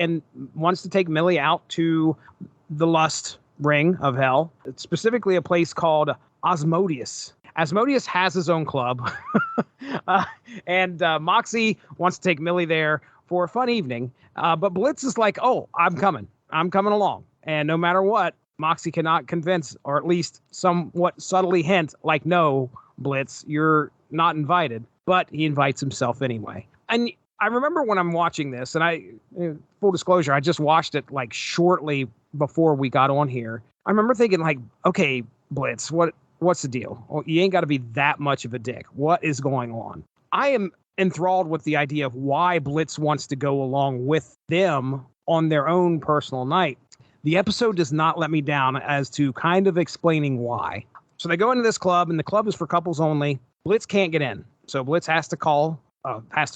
wants to take Millie out to the lust ring of hell. It's specifically a place called Asmodeus. Asmodeus has his own club. and Moxie wants to take Millie there for a fun evening. But Blitz is like, oh, I'm coming along. And no matter what, Moxie cannot convince, or at least somewhat subtly hint, like, no, Blitz, you're not invited. But he invites himself anyway. And I remember when I'm watching this, and full disclosure, I just watched it like shortly before we got on here. I remember thinking like, okay, Blitz, what's the deal? Well, you ain't got to be that much of a dick. What is going on? I am enthralled with the idea of why Blitz wants to go along with them on their own personal night. The episode does not let me down as to kind of explaining why. So they go into this club, and the club is for couples only. Blitz can't get in. So Blitz has to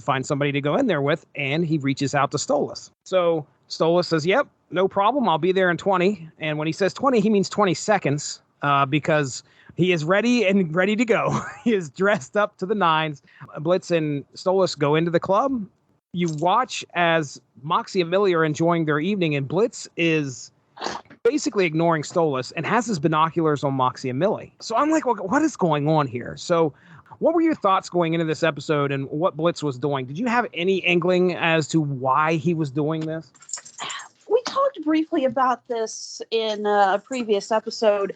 find somebody to go in there with, and he reaches out to Stolas. So Stolas says, yep, no problem. I'll be there in 20. And when he says 20, he means 20 seconds because he is ready to go. He is dressed up to the nines. Blitz and Stolas go into the club. You watch as Moxie and Millie are enjoying their evening, and Blitz is basically ignoring Stolas and has his binoculars on Moxie and Millie. So I'm like, well, what is going on here? So what were your thoughts going into this episode and what Blitz was doing? Did you have any inkling as to why he was doing this? We talked briefly about this in a previous episode.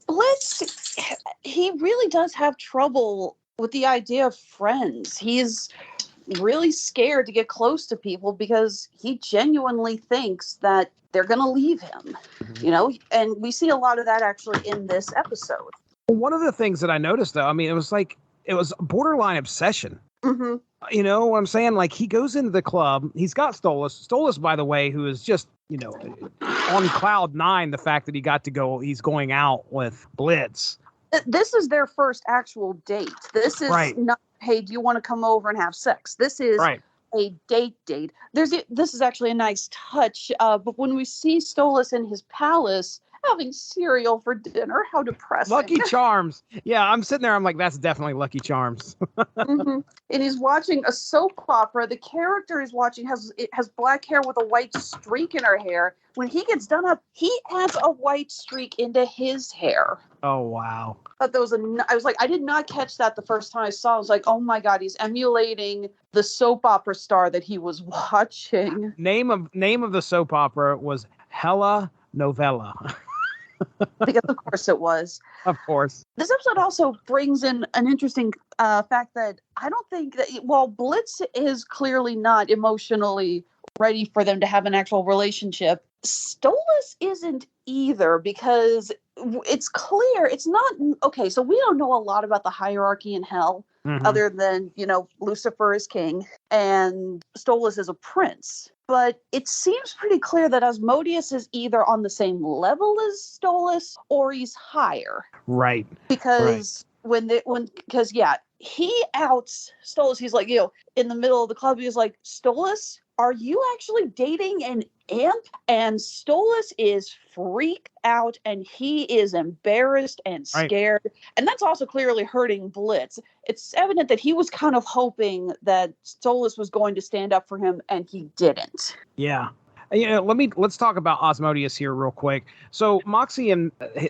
Blitz, he really does have trouble with the idea of friends. He's really scared to get close to people because he genuinely thinks that they're going to leave him, and we see a lot of that actually in this episode. One of the things that I noticed, though, I mean, it was borderline obsession. Mm-hmm. You know what I'm saying? Like, he goes into the club. He's got Stolas. Stolas, by the way, who is just, on cloud nine, the fact that he's going out with Blitz. This is their first actual date. This is not, hey, do you want to come over and have sex? This is a date. This is actually a nice touch. But when we see Stolas in his palace having cereal for dinner, how depressing. Lucky Charms. Yeah, I'm sitting there. I'm like, that's definitely Lucky Charms. Mm-hmm. And he's watching a soap opera. The character he's watching has black hair with a white streak in her hair. When he gets done up, he adds a white streak into his hair. Oh, wow. I was like, I did not catch that the first time I saw it. I was like, oh my God, he's emulating the soap opera star that he was watching. Name of the soap opera was Hella Novella. Because of course it was. Of course. This episode also brings in an interesting fact that I don't think that, while Blitz is clearly not emotionally ready for them to have an actual relationship, Stolas isn't either, because it's clear it's not okay. So we don't know a lot about the hierarchy in hell, other than, Lucifer is king and Stolas is a prince. But it seems pretty clear that Asmodeus is either on the same level as Stolas or he's higher. Right. Because he outs Stolas. He's like, in the middle of the club, he's like, Stolas, are you actually dating an imp? And Stolas is freaked out and he is embarrassed and scared. Right. And that's also clearly hurting Blitz. It's evident that he was kind of hoping that Stolas was going to stand up for him, and he didn't. Yeah. Let's talk about Asmodeus here real quick. So Moxie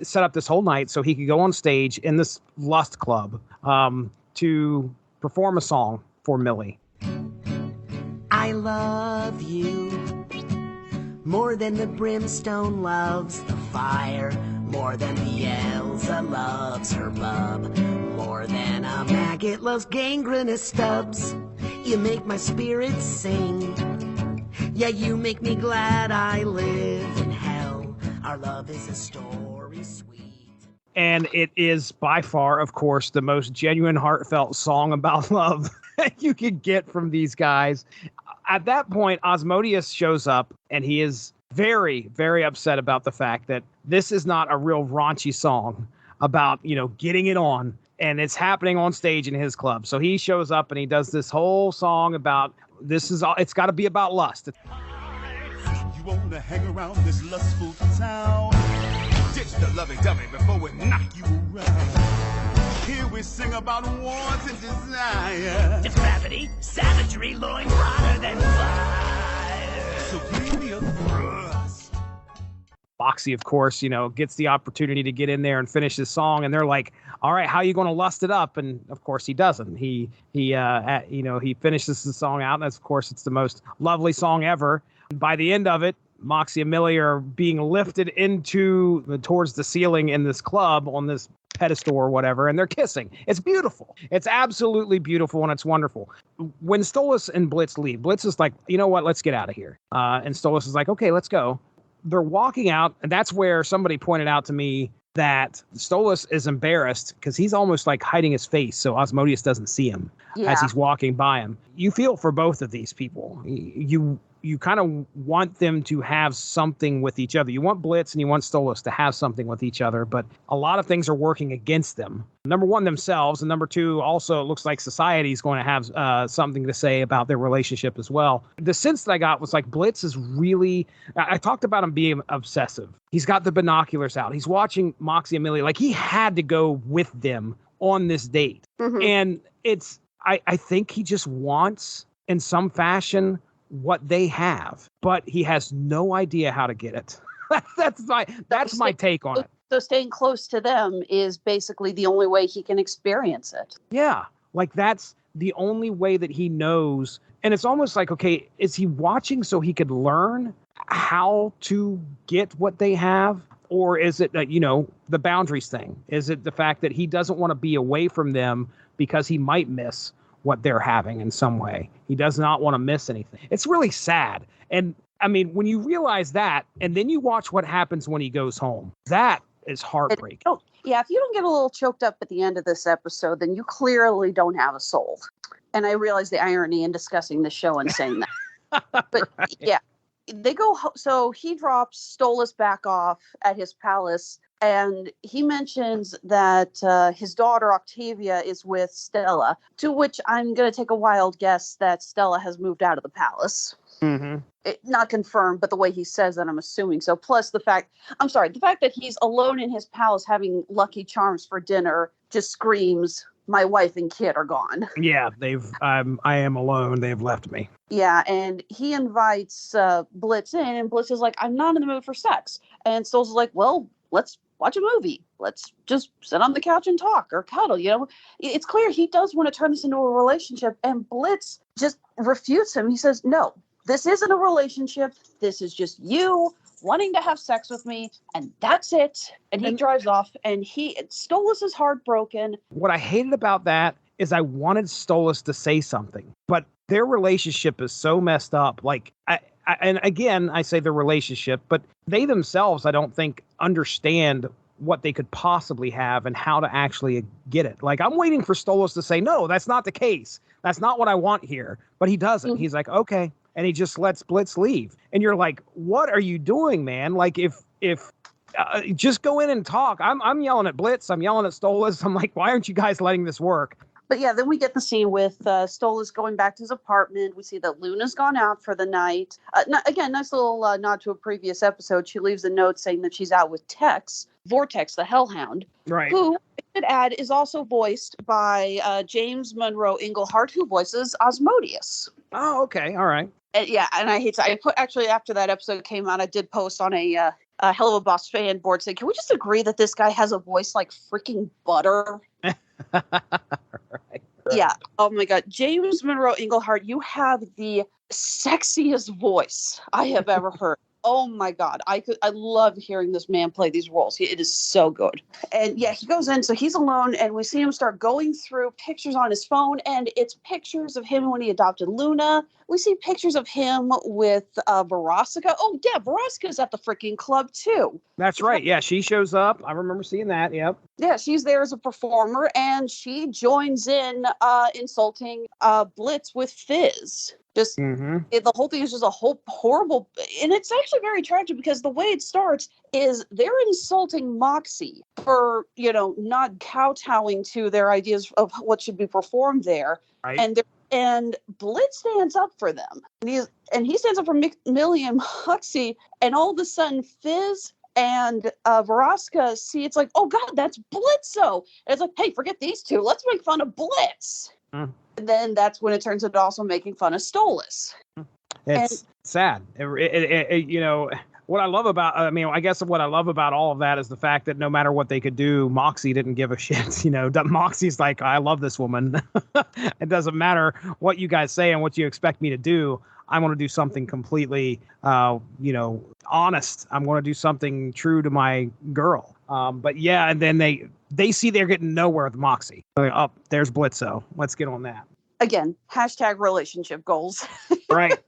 set up this whole night so he could go on stage in this lust club to perform a song for Millie. I love you more than the brimstone loves the fire, more than the Elsa loves her bub, more than a maggot loves gangrenous stubs. You make my spirit sing. Yeah, you make me glad I live in hell. Our love is a story sweet. And it is by far, of course, the most genuine, heartfelt song about love you could get from these guys. At that point, Asmodeus shows up, and he is very, very upset about the fact that this is not a real raunchy song about, getting it on, and it's happening on stage in his club. So he shows up and he does this whole song about it's got to be about lust. You want to hang around this lustful town? Ditch the lovey-dovey before we knock you around. Here we sing about wants and desire. Depravity, savagery, loin hotter than fire. So give me a thrust. Moxie, of course, gets the opportunity to get in there and finish his song, and they're like, all right, how are you going to lust it up? And of course he doesn't. He finishes the song out, and of course it's the most lovely song ever. By the end of it, Moxie and Millie are being lifted towards the ceiling in this club on this pedestal or whatever, and they're kissing. It's beautiful. It's absolutely beautiful, and it's wonderful. When Stolas and Blitz leave, Blitz is like, you know what, let's get out of here. And Stolas is like, okay, let's go. They're walking out, and that's where somebody pointed out to me that Stolas is embarrassed because he's almost like hiding his face so Asmodeus doesn't see him as he's walking by him. You feel for both of these people. You kind of want them to have something with each other. You want Blitz and you want Stolas to have something with each other, but a lot of things are working against them. Number one, themselves, and number two, also it looks like society is going to have something to say about their relationship as well. The sense that I got was like Blitz is really, I talked about him being obsessive. He's got the binoculars out. He's watching Moxie and Millie. Like he had to go with them on this date. Mm-hmm. And I think he just wants in some fashion what they have, but he has no idea how to get it. That's my take on it. So staying close to them is basically the only way he can experience it. Yeah, like that's the only way that he knows. And it's almost like, okay, is he watching so he could learn how to get what they have? Or is it, the boundaries thing? Is it the fact that he doesn't want to be away from them because he might miss what they're having in some way? He does not want to miss anything. It's really sad. And I mean, when you realize that, and then you watch what happens when he goes home, that is heartbreaking. Yeah, if you don't get a little choked up at the end of this episode, then you clearly don't have a soul. And I realize the irony in discussing the show and saying that. But Right. yeah, they go. So he drops Stolas back off at his palace, and he mentions that his daughter Octavia is with Stella. To which I'm going to take a wild guess that Stella has moved out of the palace. Mm-hmm. Not confirmed, but the way he says that, I'm assuming so. Plus the fact that he's alone in his palace having Lucky Charms for dinner just screams, my wife and kid are gone. Yeah, I am alone. They've left me. Yeah, and he invites Blitz in, and Blitz is like, I'm not in the mood for sex. And Stolas is like, well, let's watch a movie. Let's just sit on the couch and talk or cuddle. It's clear he does want to turn this into a relationship, and Blitz just refutes him. He says, no, this isn't a relationship. This is just you wanting to have sex with me, and that's it. And he drives off, and Stolas is heartbroken. What I hated about that is I wanted Stolas to say something, but their relationship is so messed up. Like, and again, I say the relationship, but they themselves, I don't think, understand what they could possibly have and how to actually get it. Like, I'm waiting for Stolas to say, no, that's not the case. That's not what I want here. But he doesn't. He's like, okay. And he just lets Blitz leave. And you're like, what are you doing, man? Like, if just go in and talk. I'm yelling at Blitz. I'm yelling at Stolas. I'm like, why aren't you guys letting this work? But yeah, then we get the scene with Stolas going back to his apartment. We see that Luna's gone out for the night. Again, nice little nod to a previous episode. She leaves a note saying that she's out with Vortex, the Hellhound, Right. who, I should add, is also voiced by James Monroe Englehart, who voices Osmodeus. Oh, okay. All right. And I put, actually, after that episode came out, I did post on a Helluva Boss fan board saying, can we just agree that this guy has a voice like freaking butter? Right. Yeah. Oh my God. James Monroe Englehart, you have the sexiest voice I have ever heard. Oh my God. I love hearing this man play these roles. It is so good. And yeah, he goes in, so he's alone, and we see him start going through pictures on his phone, and it's pictures of him when he adopted Luna. We see pictures of him with Veronica. Oh yeah, Veronica's at the freaking club too. That's right. Yeah, she shows up. I remember seeing that. Yep. Yeah, she's there as a performer, and she joins in insulting Blitz with Fizz. Just the whole thing is just a whole horrible, and it's actually very tragic because the way it starts is they're insulting Moxie for not kowtowing to their ideas of what should be performed there, right. And Blitz stands up for them, and he stands up for Millie and Moxie, and all of a sudden Fizz and Veronica see it's like, oh God, that's Blitzo. And it's like, hey, forget these two. Let's make fun of Blitz. And then that's when it turns into also making fun of Stolas. It's sad. What I love about, I guess what I love about all of that is the fact that no matter what they could do, Moxie didn't give a shit. Moxie's like, I love this woman. It doesn't matter what you guys say and what you expect me to do. I want to do something completely, honest. I'm going to do something true to my girl. But yeah, and then they see they're getting nowhere with Moxie. They're like, oh, there's Blitzo. Let's get on that. Again, #relationship goals. Right.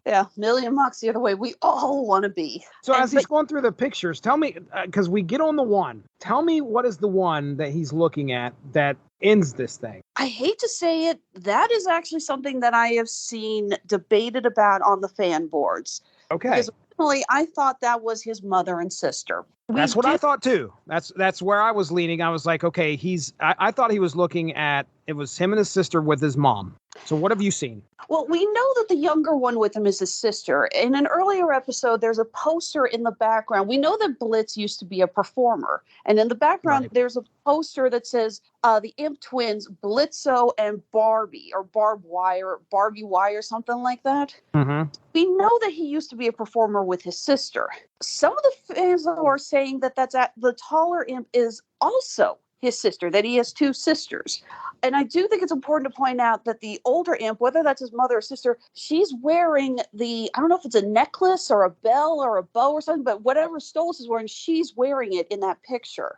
Yeah, Millie and Moxie are the way we all want to be. So as he's going through the pictures, tell me, because we get on the one, tell me what is the one that he's looking at that ends this thing? I hate to say it, that is actually something that I have seen debated about on the fan boards. Okay. Because originally I thought that was his mother and sister. That's what I thought too. That's where I was leaning. I was like, okay, I thought he was looking at, it was him and his sister with his mom. So what have you seen? Well, we know that the younger one with him is his sister. In an earlier episode, there's a poster in the background. We know that Blitz used to be a performer. And in the background, there's a poster that says the Imp Twins, Blitzo and Barbie, or Barbie Wire, something like that. Mm-hmm. We know that he used to be a performer with his sister. Some of the fans are saying that the taller Imp is also his sister, that he has two sisters. And I do think it's important to point out that the older imp, whether that's his mother or sister, she's wearing I don't know if it's a necklace or a bell or a bow or something, but whatever Stolas is wearing, she's wearing it in that picture.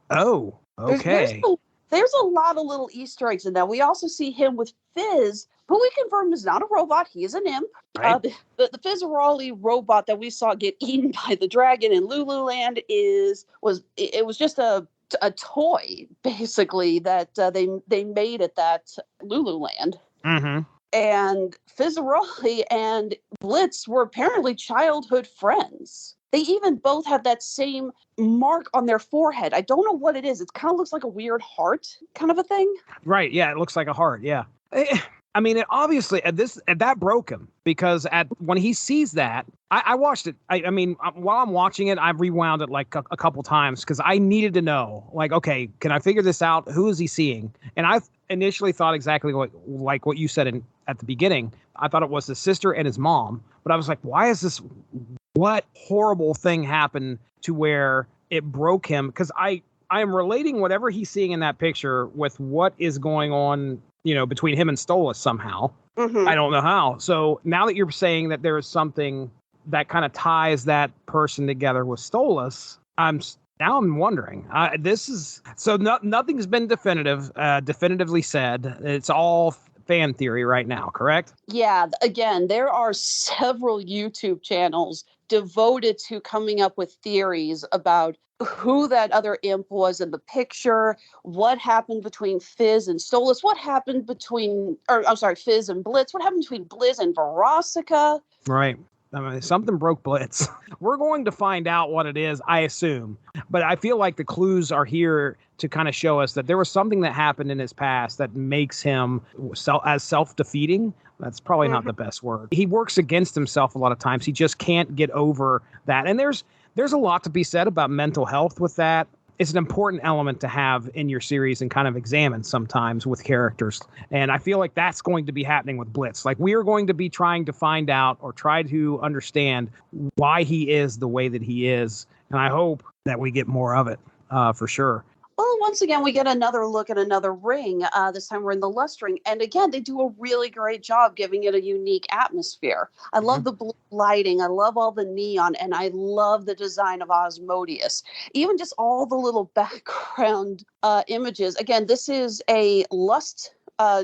Oh, okay. There's a lot of little Easter eggs in that. We also see him with Fizz, who we confirmed is not a robot. He is an imp. Right. The Fizz robot that we saw get eaten by the dragon in Lululand was just a toy, basically, that they made at that Lululand. Mm-hmm. And Fizz and Blitz were apparently childhood friends. They even both have that same mark on their forehead. I don't know what it is. It kind of looks like a weird heart kind of a thing. Right. Yeah. It looks like a heart. Yeah. I mean, it obviously that broke him, because when he sees that, I watched it. I mean, while I'm watching it, I've rewound it like a couple times because I needed to know, like, okay, can I figure this out? Who is he seeing? And I initially thought exactly like what you said at the beginning. I thought it was his sister and his mom, but I was like, why is this? What horrible thing happened to where it broke him? Because I am relating whatever he's seeing in that picture with what is going on, between him and Stolas somehow. Mm-hmm. I don't know how. So now that you're saying that there is something that kind of ties that person together with Stolas, I'm wondering. Nothing's been definitively said. It's all fan theory right now, correct? Yeah. Again, there are several YouTube channels devoted to coming up with theories about who that other imp was in the picture, what happened between Fizz and Stolas, what happened Fizz and Blitz, what happened between Blizz and Verosica. Right. I mean, something broke Blitz. We're going to find out what it is, I assume. But I feel like the clues are here to kind of show us that there was something that happened in his past that makes him as self-defeating. That's probably not the best word. He works against himself a lot of times. He just can't get over that. And there's a lot to be said about mental health with that. It's an important element to have in your series and kind of examine sometimes with characters. And I feel like that's going to be happening with Blitz. Like, we are going to be trying to find out or try to understand why he is the way that he is. And I hope that we get more of it for sure. Well, once again, we get another look at another ring. This time we're in the Lust Ring. And again, they do a really great job giving it a unique atmosphere. I love the blue lighting. I love all the neon. And I love the design of Asmodeus. Even just all the little background images. Again, this is a Lust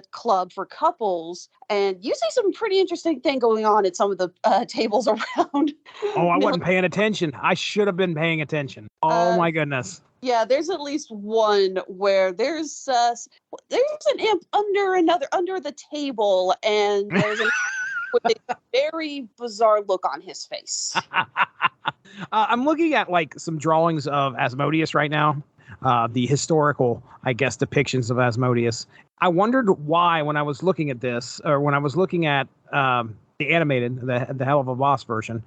club for couples. And you see some pretty interesting thing going on at some of the tables around. Oh, I wasn't paying attention. I should have been paying attention. Oh, my goodness. Yeah, there's at least one where there's an imp under the table, and there's with a very bizarre look on his face. I'm looking at like some drawings of Asmodeus right now, the historical, I guess, depictions of Asmodeus. I wondered why when I was looking at this, or when I was looking at the animated, the Helluva Boss version,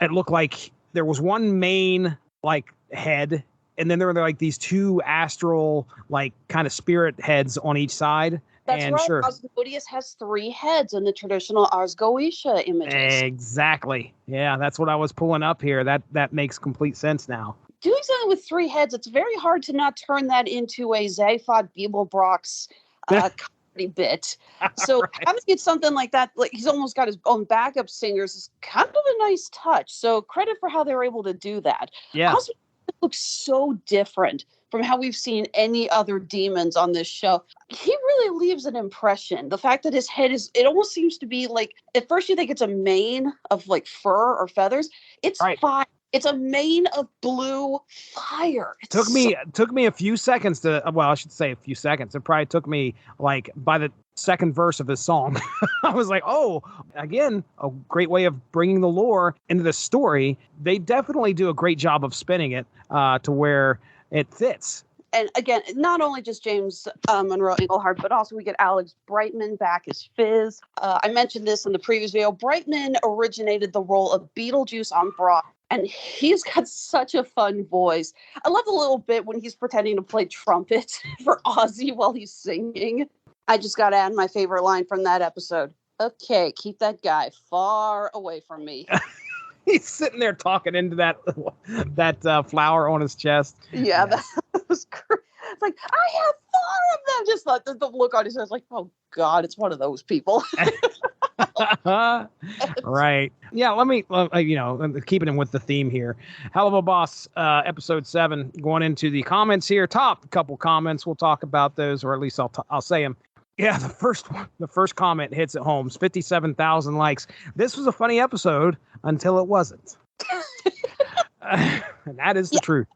it looked like there was one main like head. And then there were like these two astral, like kind of spirit heads on each side. That's and right. Sure. Asmodeus has 3 heads in the traditional Ars-Goetia images. Exactly. Yeah, that's what I was pulling up here. That makes complete sense now. Doing something with 3 heads, it's very hard to not turn that into a Zaphod Beeblebrox comedy bit. So Right. having it something like that, like he's almost got his own backup singers, is kind of a nice touch. So credit for how they were able to do that. Yeah. Also, it looks so different from how we've seen any other demons on this show. He really leaves an impression. The fact that his head it almost seems to be like, at first you think it's a mane of like fur or feathers. It's Right. fire. It's a mane of blue fire. Took me a few seconds I should say a few seconds. It probably took me like by the second verse of this song. I was like, oh, again, a great way of bringing the lore into the story. They definitely do a great job of spinning it to where it fits. And again, not only just James Monroe Englehart, but also we get Alex Brightman back as Fizz. I mentioned this in the previous video. Brightman originated the role of Beetlejuice on Broadway, and he's got such a fun voice. I love the little bit when he's pretending to play trumpet for Ozzy while he's singing. I just got to add my favorite line from that episode. Okay, keep that guy far away from me. He's sitting there talking into that flower on his chest. Yeah, Yes. that was great. It's like, I have 4 of them. Just like the look on his face, like, oh God, it's one of those people. Right. Yeah, let me, keeping with the theme here. Helluva Boss, episode 7, going into the comments here. Top couple comments. We'll talk about those, or at least I'll say them. Yeah, the first comment hits at home. 57,000 likes. This was a funny episode until it wasn't. And that is the truth.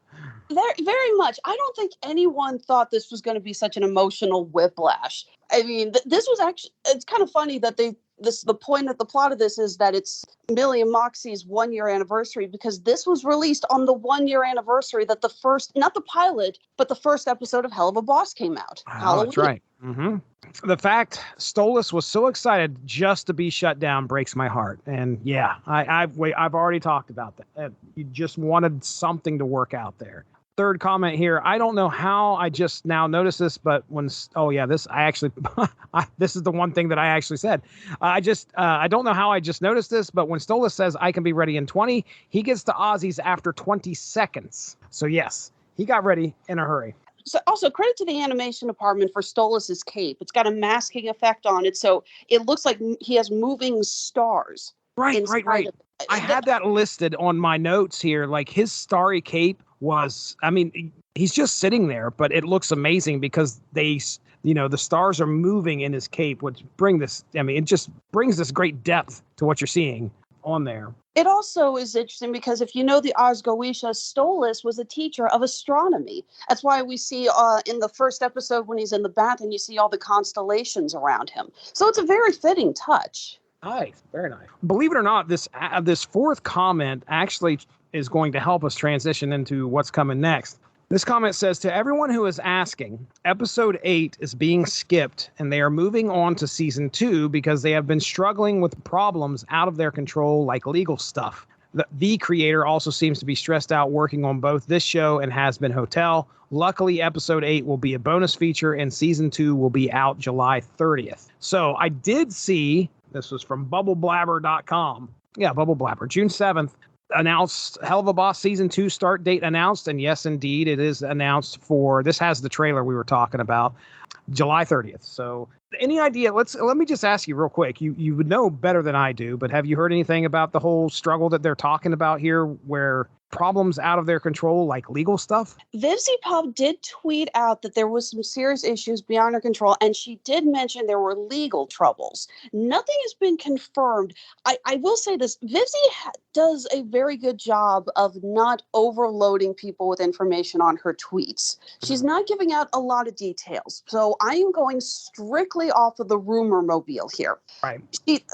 Very, very much. I don't think anyone thought this was going to be such an emotional whiplash. I mean, this was actually, it's kind of funny that the point of the plot of this is that it's Millie and Moxie's 1-year anniversary, because this was released on the 1-year anniversary that the first, not the pilot, but the first episode of Helluva Boss came out. Oh, that's right. Mm-hmm. The fact Stolas was so excited just to be shut down breaks my heart. And yeah, I've already talked about that. You just wanted something to work out there. Third comment here. I don't know how I just now noticed this, but this is the one thing that I actually said. I don't know how I just noticed this, but when Stolas says I can be ready in 20, he gets to Aussies after 20 seconds. So yes, he got ready in a hurry. So also credit to the animation department for Stolas' cape. It's got a masking effect on it, so it looks like he has moving stars. Right. I had that listed on my notes here. Like his starry cape was, I mean, he's just sitting there, but it looks amazing because the stars are moving in his cape, which it just brings this great depth to what you're seeing on there. It also is interesting because if you know the Osgoisha, Stolas was a teacher of astronomy. That's why we see in the first episode when he's in the bath and you see all the constellations around him. So it's a very fitting touch. Nice, very nice. Believe it or not, this fourth comment actually is going to help us transition into what's coming next. This comment says, to everyone who is asking, episode 8 is being skipped and they are moving on to season 2 because they have been struggling with problems out of their control, like legal stuff. The creator also seems to be stressed out working on both this show and Has Been Hotel. Luckily, episode 8 will be a bonus feature and season 2 will be out July 30th. So I did see, this was from bubbleblabber.com. Yeah, Bubble Blabber. June 7th, announced Helluva Boss season 2 start date announced. And yes, indeed, it is announced for, this has the trailer we were talking about, July 30th. So any idea, let me just ask you real quick. You would know better than I do, but have you heard anything about the whole struggle that they're talking about here where problems out of their control, like legal stuff? VivziePop did tweet out that there was some serious issues beyond her control, and she did mention there were legal troubles. Nothing has been confirmed. I will say this, Vivzie does a very good job of not overloading people with information on her tweets. She's not giving out a lot of details, so I am going strictly off of the rumor mobile here. Right.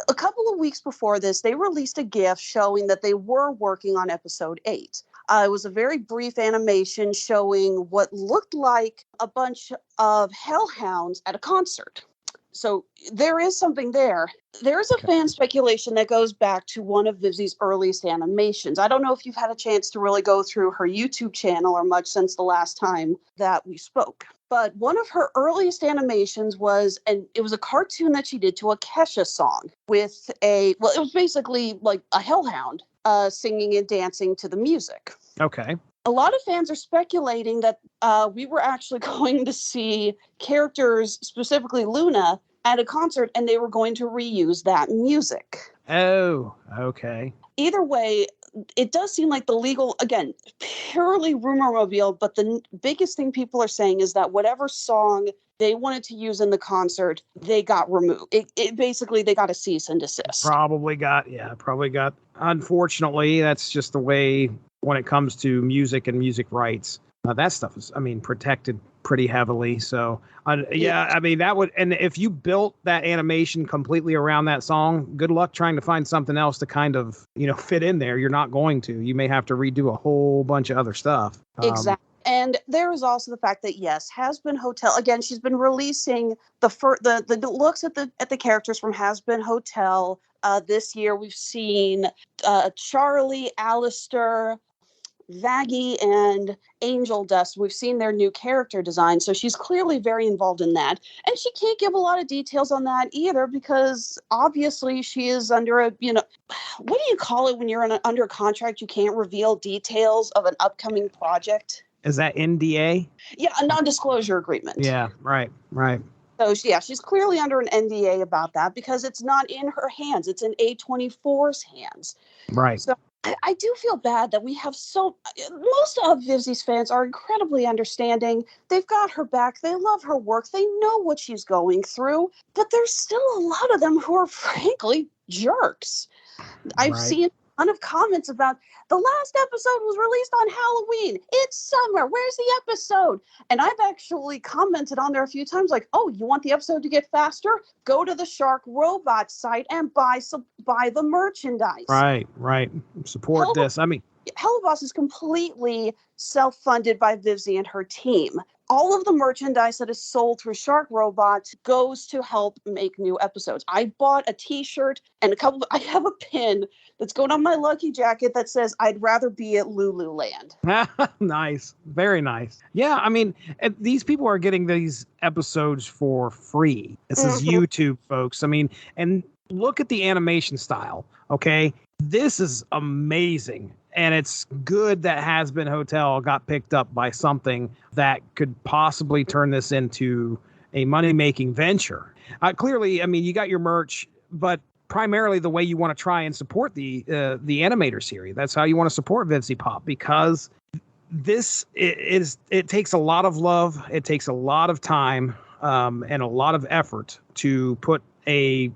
A couple of weeks before this, they released a GIF showing that they were working on episode 8. It was a very brief animation showing what looked like a bunch of hellhounds at a concert. So there is something there. There is a fan speculation that goes back to one of Vivzie's earliest animations. I don't know if you've had a chance to really go through her YouTube channel or much since the last time that we spoke. But one of her earliest animations was, and it was a cartoon that she did to a Kesha song with it was basically like a hellhound singing and dancing to the music. Okay. A lot of fans are speculating that we were actually going to see characters, specifically Luna, at a concert, and they were going to reuse that music. Oh, okay. Either way, it does seem like the legal, again, purely rumor mobile, but the biggest thing people are saying is that whatever song they wanted to use in the concert, they got removed. It basically, they got a cease and desist. Probably got. Unfortunately, that's just the way when it comes to music and music rights. That stuff is, protected pretty heavily. So, that would, and if you built that animation completely around that song, good luck trying to find something else to kind of, fit in there. You're not going to. You may have to redo a whole bunch of other stuff. Exactly. And there is also the fact that, yes, Has Been Hotel, again, she's been releasing the looks at the characters from Has Been Hotel. This year we've seen Charlie, Alistair, Vaggie, and Angel Dust. We've seen their new character design, so she's clearly very involved in that. And she can't give a lot of details on that either because obviously she is under a, what do you call it when you're under a contract? You can't reveal details of an upcoming project. Is that NDA? Yeah, a non-disclosure agreement. Yeah, right. So yeah, she's clearly under an NDA about that because it's not in her hands. It's in A24's hands. Right. So I do feel bad that we have most of Vivzie's fans are incredibly understanding. They've got her back. They love her work. They know what she's going through. But there's still a lot of them who are frankly jerks. I've seen a ton of comments about the last episode was released on Halloween. It's summer. Where's the episode? And I've actually commented on there a few times like, oh, you want the episode to get faster? Go to the C.H.E.R.U.Bs site and buy the merchandise. Right. Support this. I mean, Helluva Boss is completely self-funded by Vivzie and her team. All of the merchandise that is sold through C.H.E.R.U.Bs goes to help make new episodes. I bought a t-shirt and I have a pin that's going on my lucky jacket that says, I'd rather be at Lululand. Nice. Very nice. Yeah, I mean, these people are getting these episodes for free. This is YouTube, folks. I mean, and look at the animation style, okay? This is amazing. And it's good that Has Been Hotel got picked up by something that could possibly turn this into a money-making venture. Clearly, I mean, you got your merch, but primarily the way you want to try and support the animator series. That's how you want to support VivziePop, because it takes a lot of love, it takes a lot of time, and a lot of effort to put these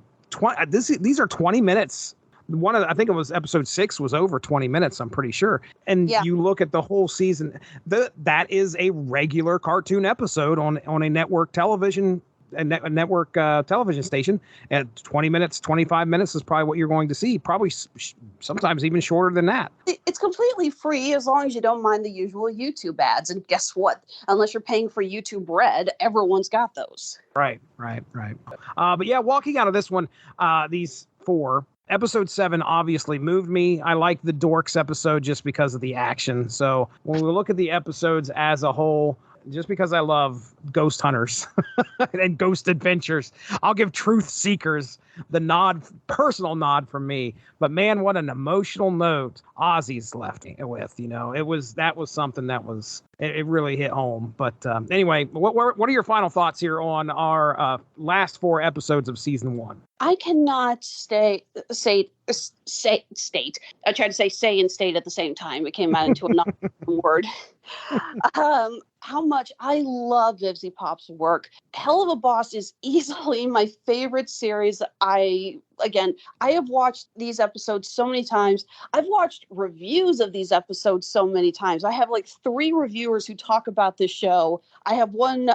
are 20 minutes. I think it was episode 6 was over 20 minutes, I'm pretty sure. And you look at the whole season, that is a regular cartoon episode on a network television, a network television station. And 20 minutes, 25 minutes is probably what you're going to see. Probably sometimes even shorter than that. It's completely free as long as you don't mind the usual YouTube ads. And guess what? Unless you're paying for YouTube Red, everyone's got those. Right. But yeah, walking out of this one, these 4. Episode 7 obviously moved me. I like the D.H.O.R.Ks episode just because of the action. So when we look at the episodes as a whole, just because I love ghost hunters and ghost adventures, I'll give Truth Seekers the personal nod from me. But man, what an emotional note Ozzy's left me with. That was something that it really hit home. But anyway, what are your final thoughts here on our last 4 episodes of season 1? I cannot state. I tried to say and state at the same time. It came out into another word. How much I love VivziePop's work. Helluva Boss is easily my favorite series. I have watched these episodes so many times. I've watched reviews of these episodes so many times. I have like 3 reviewers who talk about this show. I have one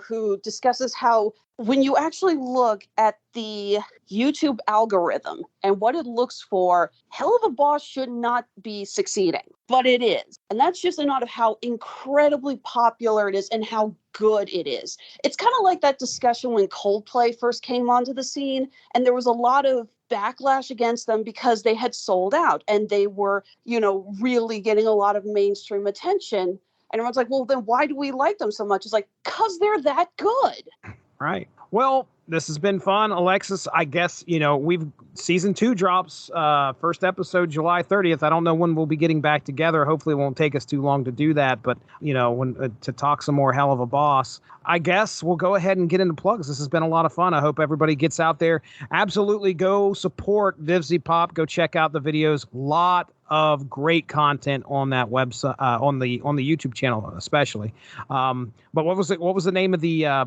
who discusses how when you actually look at the YouTube algorithm and what it looks for, Helluva Boss should not be succeeding, but it is. And that's just a nod of how incredibly popular it is and how good it is. It's kind of like that discussion when Coldplay first came onto the scene, and there was a lot of backlash against them because they had sold out and they were, really getting a lot of mainstream attention. And everyone's like, well, then why do we like them so much? It's like, because they're that good. Right. Well, this has been fun, Alexis. I guess, season 2 drops, first episode, July 30th. I don't know when we'll be getting back together. Hopefully it won't take us too long to do that. But, to talk some more Helluva Boss, I guess we'll go ahead and get into plugs. This has been a lot of fun. I hope everybody gets out there. Absolutely go support VivziePop. Go check out the videos. Lot of great content on that website, on the YouTube channel, especially. But what was the name of the,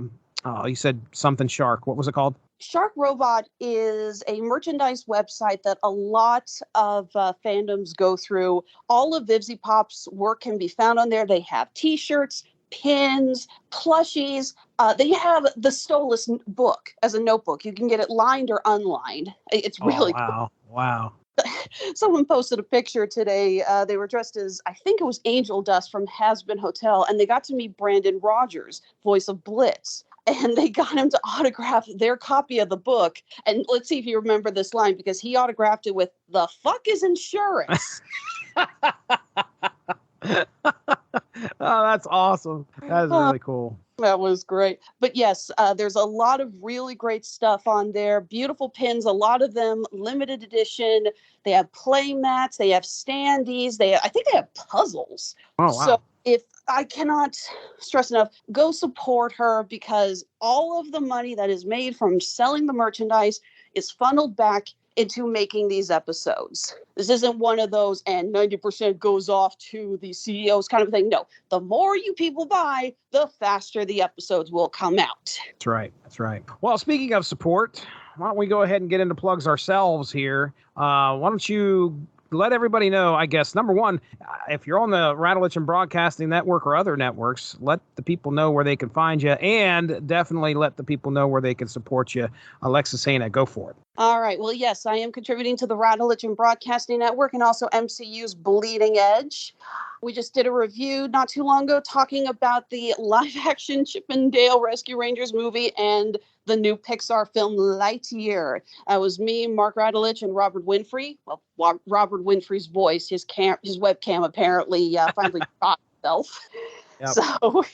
you said something shark. What was it called? C.H.E.R.U.Bs is a merchandise website that a lot of fandoms go through. All of VivziePop's work can be found on there. They have t-shirts, pins, plushies. They have the Stolas book as a notebook. You can get it lined or unlined. It's really cool. Wow. Someone posted a picture today. They were dressed as, I think it was Angel Dust from Has Been Hotel, and they got to meet Brandon Rogers, voice of Blitz. And they got him to autograph their copy of the book. And let's see if you remember this line, because he autographed it with, "The fuck is insurance?" Oh, that's awesome. That is really cool. That was great. But yes, there's a lot of really great stuff on there. Beautiful pins, a lot of them limited edition. They have play mats. They have standees. I think they have puzzles. Oh, wow. So if I cannot stress enough, go support her, because all of the money that is made from selling the merchandise is funneled back into making these episodes. This isn't one of those and 90% goes off to the CEOs kind of thing. No, the more you people buy, the faster the episodes will come out. That's right. That's right. Well, speaking of support, why don't we go ahead and get into plugs ourselves here? Why don't you let everybody know, I guess, number one, if you're on the Radulich and Broadcasting Network or other networks, let the people know where they can find you, and definitely let the people know where they can support you. Alexis, Hejna, go for it. All right. Well, yes, I am contributing to the Radulich and Broadcasting Network and also MCU's Bleeding Edge. We just did a review not too long ago talking about the live-action Chip and Dale Rescue Rangers movie and the new Pixar film Lightyear. That was me, Mark Radulich, and Robert Winfrey. Well, Robert Winfrey's voice, his webcam apparently finally shot itself. Yep. So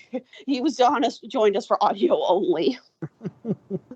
he was joined us for audio only.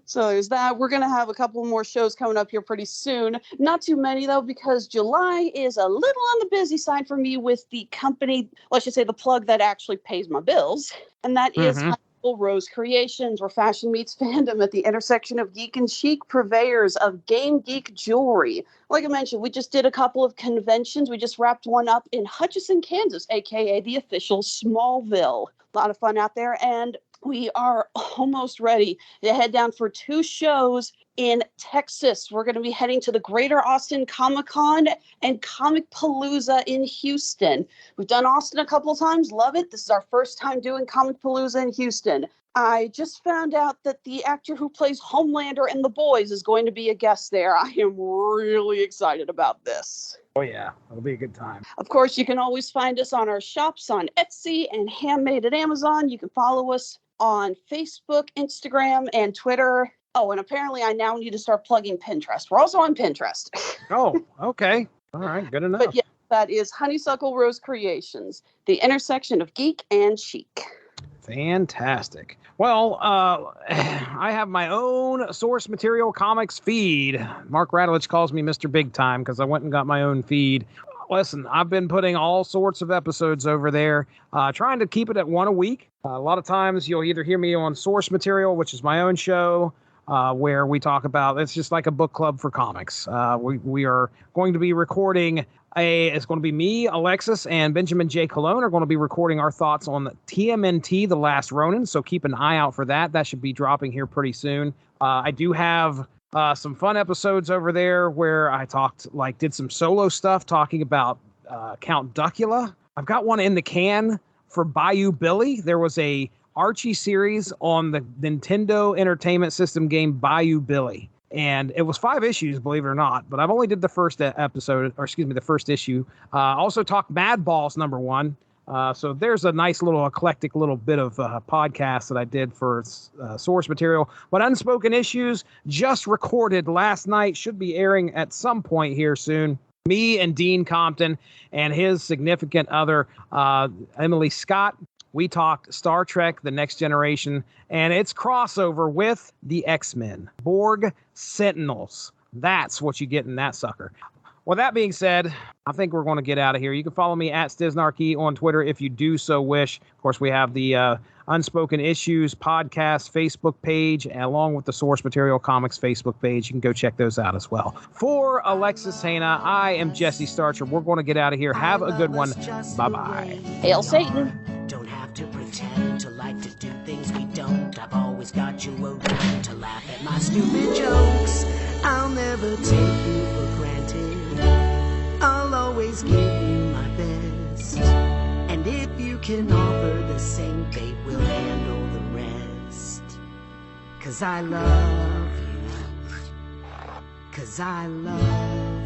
So there's that. We're going to have a couple more shows coming up here pretty soon. Not too many, though, because July is a little on the busy side for me with the company, well, I should say the plug that actually pays my bills. And that is Rose Creations, where fashion meets fandom at the intersection of geek and chic, purveyors of game geek jewelry. Like I mentioned, we just did a couple of conventions. We just wrapped one up in Hutchinson, Kansas, a.k.a. the official Smallville. A lot of fun out there, and we are almost ready to head down for 2 shows in Texas. We're going to be heading to the Greater Austin Comic-Con and Comic Palooza in Houston. We've done Austin a couple of times. Love it. This is our first time doing Comic Palooza in Houston. I just found out that the actor who plays Homelander in The Boys is going to be a guest there. I am really excited about this. Oh, yeah. It'll be a good time. Of course, you can always find us on our shops on Etsy and Handmade at Amazon. You can follow us on Facebook, Instagram, and Twitter. Oh, and apparently I now need to start plugging Pinterest. We're also on Pinterest. Oh, okay. All right. Good enough. But yeah, that is Honeysuckle Rose Creations, the intersection of geek and chic. Fantastic. Well, I have my own source material comics feed. Mark Radulich calls me Mr. Big Time because I went and got my own feed. Listen, I've been putting all sorts of episodes over there, trying to keep it at 1 a week. A lot of times you'll either hear me on Source Material, which is my own show, where we talk about, it's just like a book club for comics. We are going to be recording it's going to be me, Alexis, and Benjamin J. Colon are going to be recording our thoughts on the TMNT, The Last Ronin. So keep an eye out for that. That should be dropping here pretty soon. I do have some fun episodes over there where I did some solo stuff talking about Count Duckula. I've got one in the can for Bayou Billy. There was a Archie series on the Nintendo Entertainment System game Bayou Billy. And it was 5 issues, believe it or not. But I've only did the first the first issue. Also talked Mad Balls #1. So there's a nice little eclectic little bit of podcast that I did for source material. But Unspoken Issues just recorded last night, should be airing at some point here soon. Me and Dean Compton and his significant other, Emily Scott. We talked Star Trek, The Next Generation, and its crossover with the X-Men, Borg Sentinels. That's what you get in that sucker. Well, that being said, I think we're going to get out of here. You can follow me at Stiznarchy on Twitter if you do so wish. Of course, we have the Unspoken Issues podcast Facebook page, along with the Source Material Comics Facebook page. You can go check those out as well. For Alexis Hejna, I am Jesse Starcher. We're going to get out of here. Have a good one. Bye-bye. Hail Satan. Don't have to pretend to like to do things we don't. I've always got you around to laugh at my stupid jokes. I'll never take you for granted. I'll always give you my best. And if you can offer the same fate, we'll handle the rest. 'Cause I love you. 'Cause I love you.